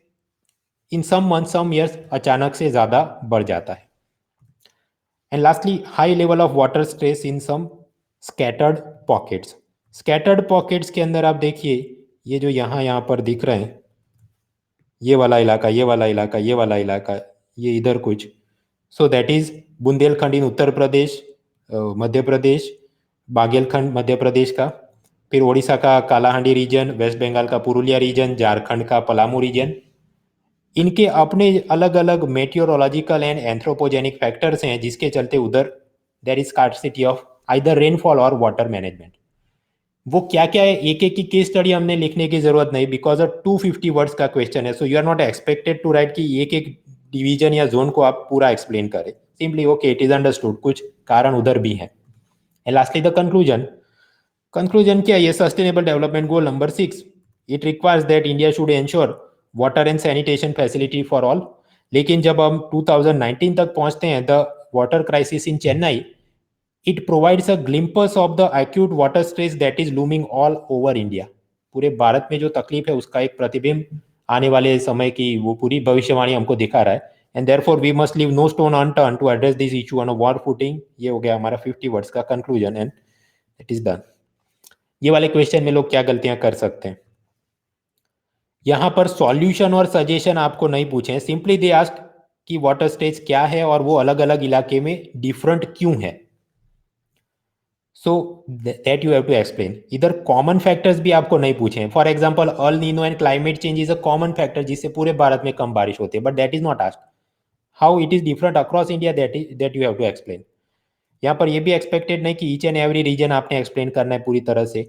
in some month some years अचानक से ज़्यादा बढ़ जाता है। And lastly high level of water stress in some scattered pockets. Scattered pockets के अंदर आप देखिए, ये जो यहाँ पर दिख रहे हैं, ये वाला इलाका, ये वाला इलाका, ये वाला इलाका, ये इधर कुछ, सो दैट इज बुंदेलखंड इन उत्तर प्रदेश, मध्य प्रदेश, बागेलखंड मध्य प्रदेश का, फिर उड़ीसा का कालाहांडी रीजन, वेस्ट बंगाल का पुरुलिया रीजन, झारखंड का पलामू रीजन। इनके अपने अलग अलग मेटियोरोलॉजिकल एंड एंथ्रोपोजेनिक फैक्टर्स हैं जिसके चलते उधर there is scarcity of either rainfall और वाटर मैनेजमेंट। वो क्या क्या है, एक एक की केस स्टडी हमने लिखने की जरूरत नहीं, बिकॉज ऑफ 250 वर्ड्स का क्वेश्चन है, so you are not expected to write कि एक एक डिवीजन या जोन को आप पूरा एक्सप्लेन करें। Simply okay it is understood, कुछ कारण उधर भी है। And lastly the conclusion. Conclusion क्या है, ये sustainable development goal number 6, it requires that India should ensure water and sanitation facility for all. लेकिन जब हम 2019 तक पहुंचते हैं, the water crisis in Chennai, it provides a glimpse of the acute water stress that is looming all over India. पूरे भारत में जो तकलीफ है उसका एक प्रतिबिंब आने वाले समय की वो पूरी भविष्यवाणी हमको दिखा रहा है। And therefore we must leave no stone unturn to address this issue on a war footing. ये हो गया हमारा 50 वर्ड्स का conclusion, and it is done. ये वाले क्वेश्चन में लोग क्या गलतियां कर सकते हैं, यहाँ पर सॉल्यूशन और सजेशन आपको नहीं पूछे हैं, सिंपली दे आस्क कि वाटर स्टेज क्या है और वो अलग अलग इलाके में डिफरेंट क्यों है। So that you have to explain. इधर कॉमन फैक्टर्स भी आपको नहीं पूछे हैं, for example El Nino and climate change is a common factor जिससे पूरे भारत में कम बारिश होती है, but that is not asked. How it is different across India, that you have to explain. यहाँ पर ये भी एक्सपेक्टेड नहीं कि ईच एंड एवरी रीजन आपने एक्सप्लेन करना है पूरी तरह से।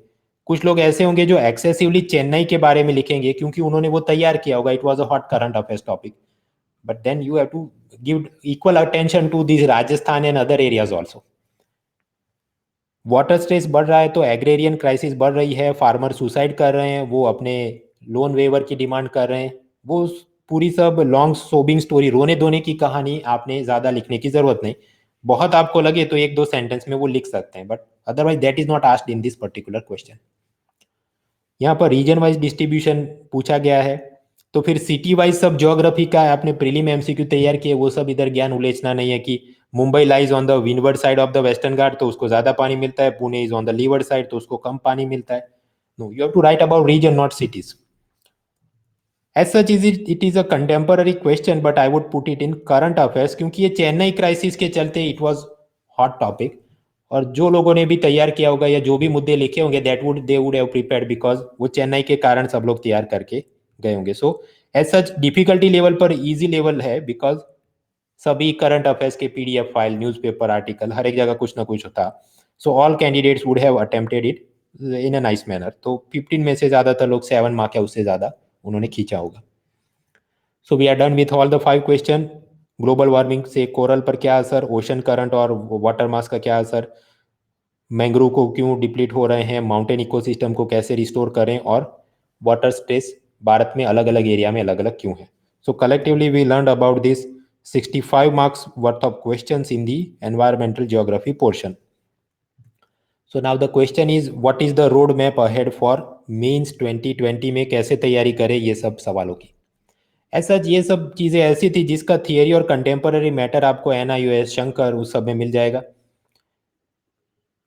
कुछ लोग ऐसे होंगे जो एक्सेसिवली चेन्नई के बारे में लिखेंगे क्योंकि उन्होंने वो तैयार किया होगा, it was a hot current affairs topic, but then you have to give equal attention to this Rajasthan and other areas also. Water stress बढ़ रहा है तो एग्रेरियन क्राइसिस बढ़ रही है, फार्मर सुसाइड कर रहे हैं, वो अपने लोन वेवर की डिमांड कर रहे हैं, वो पूरी सब लॉन्ग सोबिंग स्टोरी, रोने धोने की कहानी आपने ज़्यादा लिखने की ज़रूरत नहीं। बहुत आपको लगे तो एक दो सेंटेंस में वो लिख सकते हैं, but otherwise that is not asked in this particular question. यहाँ पर रीजन वाइज डिस्ट्रीब्यूशन पूछा गया है, तो फिर सिटी वाइज सब ज्योग्राफी का आपने प्रीलिम एमसीक्यू तैयार किए, वो सब इधर ज्ञान उलेचना नहीं है कि Mumbai lies on the windward side of the western Ghat तो उसको ज्यादा पानी मिलता है, Pune is on the leeward side तो उसको कम पानी मिलता है। No, you have to write about region not cities. As such is it is a contemporary question, but I would put it in current affairs क्योंकि ये चेन्नई क्राइसिस के चलते इट वॉज हॉट टॉपिक, और जो लोगों ने भी तैयार किया होगा या जो भी मुद्दे लिखे होंगे that would they would have prepared because वो चेन्नई के कारण सब लोग तैयार करके गए होंगे। So as such difficulty level पर इजी लेवल है, बिकॉज सभी करंट अफेयर्स के पीडीएफ फाइल, न्यूज़पेपर, आर्टिकल, हर एक जगह कुछ ना कुछ होता। So all candidates would have attempted it in a nice manner. तो 15 में से ज़्यादातर लोग 7 मार्क या उससे ज़्यादा उन्होंने खींचा होगा। So we are done with all the 5 question. Global warming से कोरल पर क्या असर, ओशन करंट और वाटर मास का क्या असर, मैंग्रोव को क्यों डिप्लीट हो रहे हैं, माउंटेन इकोसिस्टम को कैसे रिस्टोर करें, और वाटर स्ट्रेस भारत में अलग अलग एरिया में अलग अलग क्यों है। So collectively we learn about this 65 marks worth of questions in the environmental geography portion. So now the question is what is the road map ahead for mains 2020 में कैसे तैयारी करें ये सब सवालों की। ऐसा ये सब चीज़ें ऐसी थी जिसका थियरी और कंटेम्पररी मैटर आपको NIOS शंकर उस सब में मिल जाएगा।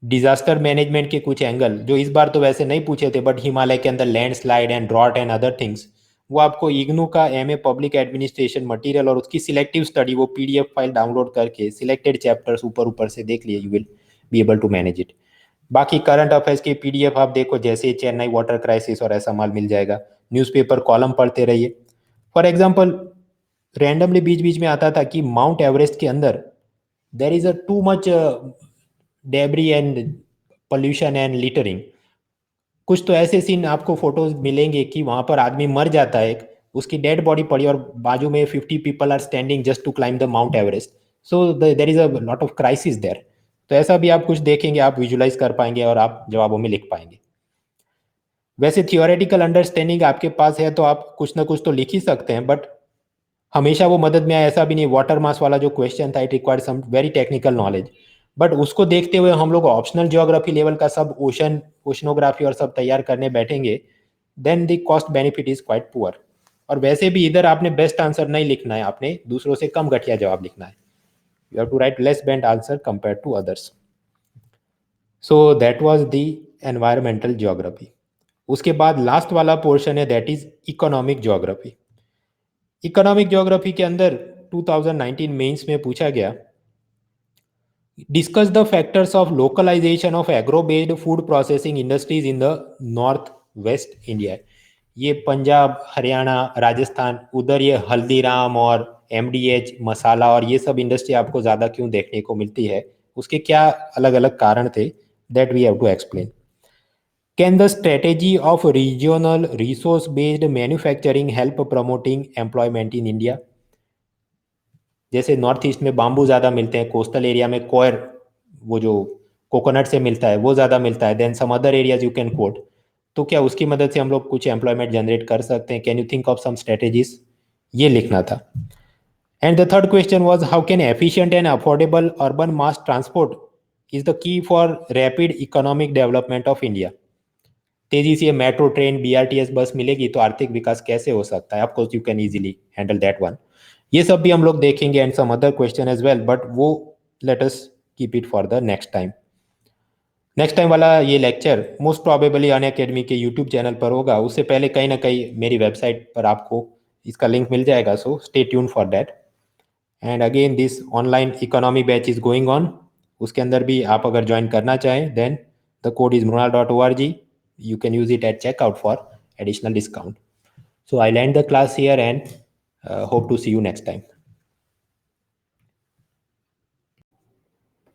डिजास्टर मैनेजमेंट के कुछ एंगल जो इस बार तो वैसे नहीं पूछे थे, बट हिमालय के अंदर landslide and drought and other things, वो आपको इग्नू का MA पब्लिक एडमिनिस्ट्रेशन मटेरियल और उसकी सिलेक्टिव स्टडी वो PDF फाइल डाउनलोड करके सिलेक्टेड चैप्टर्स ऊपर ऊपर से देख लिए, you will be able to manage it. बाकी करंट अफेयर्स की PDF आप देखो, जैसे चेन्नई वाटर क्राइसिस और ऐसा माल मिल जाएगा। न्यूज़पेपर कॉलम पढ़ते रहिए। फॉर एग्जाम्पल रैंडमली बीच बीच में आता था कि माउंट एवरेस्ट के अंदर देर is a too much debris and pollution and littering. कुछ तो ऐसे सीन आपको फोटोज मिलेंगे कि वहां पर आदमी मर जाता है, उसकी डेड बॉडी पड़ी और बाजू में 50 people are standing just to climb the mount Everest, so there is a lot of crisis there. तो ऐसा भी आप कुछ देखेंगे, आप विजुलाइज कर पाएंगे और आप जवाबों में लिख पाएंगे। वैसे थियोरेटिकल अंडरस्टैंडिंग आपके पास है तो आप कुछ ना कुछ तो लिख ही सकते हैं, बट हमेशा वो मदद में आए ऐसा भी नहीं। वाटर मास वाला जो क्वेश्चन था, it required some very technical knowledge, but उसको देखते हुए हम लोग ऑप्शनल ज्योग्राफी लेवल का सब ओशनोग्राफी और सब तैयार करने बैठेंगे, then the cost benefit is quite poor. और वैसे भी इधर आपने बेस्ट आंसर नहीं लिखना है, आपने दूसरों से कम घटिया जवाब लिखना है। You have to write less bent answer compare to others. So that was the environmental geography. उसके बाद लास्ट वाला पोर्शन है, that is economic geography. Economic geography के अंदर 2019 मेंस में पूछा गया, discuss the factors of localisation of agro based food processing industries in the north west India. ये पंजाब, हरियाणा, राजस्थान, उधर ये हल्दीराम और एमडीएच मसाला और ये सब इंडस्ट्री आपको ज़्यादा क्यों देखने को मिलती है, उसके क्या अलग अलग कारण थे, that we have to explain. Can the strategy of regional resource based manufacturing help promoting employment in India. जैसे नॉर्थ ईस्ट में बाम्बू ज़्यादा मिलते हैं, कोस्टल एरिया में कोयर, वो जो कोकोनट से मिलता है वो ज़्यादा मिलता है, then some other areas you can quote. तो क्या उसकी मदद से हम लोग कुछ एम्प्लॉयमेंट जनरेट कर सकते हैं? Can you think of some strategies? ये लिखना था। And the third question was, how can efficient and affordable urban mass transport is the key for rapid economic development of India. तेजी से मेट्रो ट्रेन बीआरटीएस बस मिलेगी तो आर्थिक विकास कैसे हो सकता है? Of course you can easily handle that one. ये सब भी हम लोग देखेंगे and some other question as well, but वो let us keep it for the next time. Next time वाला ये लेक्चर मोस्ट प्रोबेबली अनअकैडमी के यूट्यूब चैनल पर होगा, उससे पहले कहीं ना कहीं मेरी वेबसाइट पर आपको इसका लिंक मिल जाएगा, so stay tune for that. And again this online economy batch is going on, उसके अंदर भी आप अगर ज्वाइन करना चाहें then the code is mrunal.org, you can use it at checkout for additional discount. So I'll end the class here and hope to see you next time.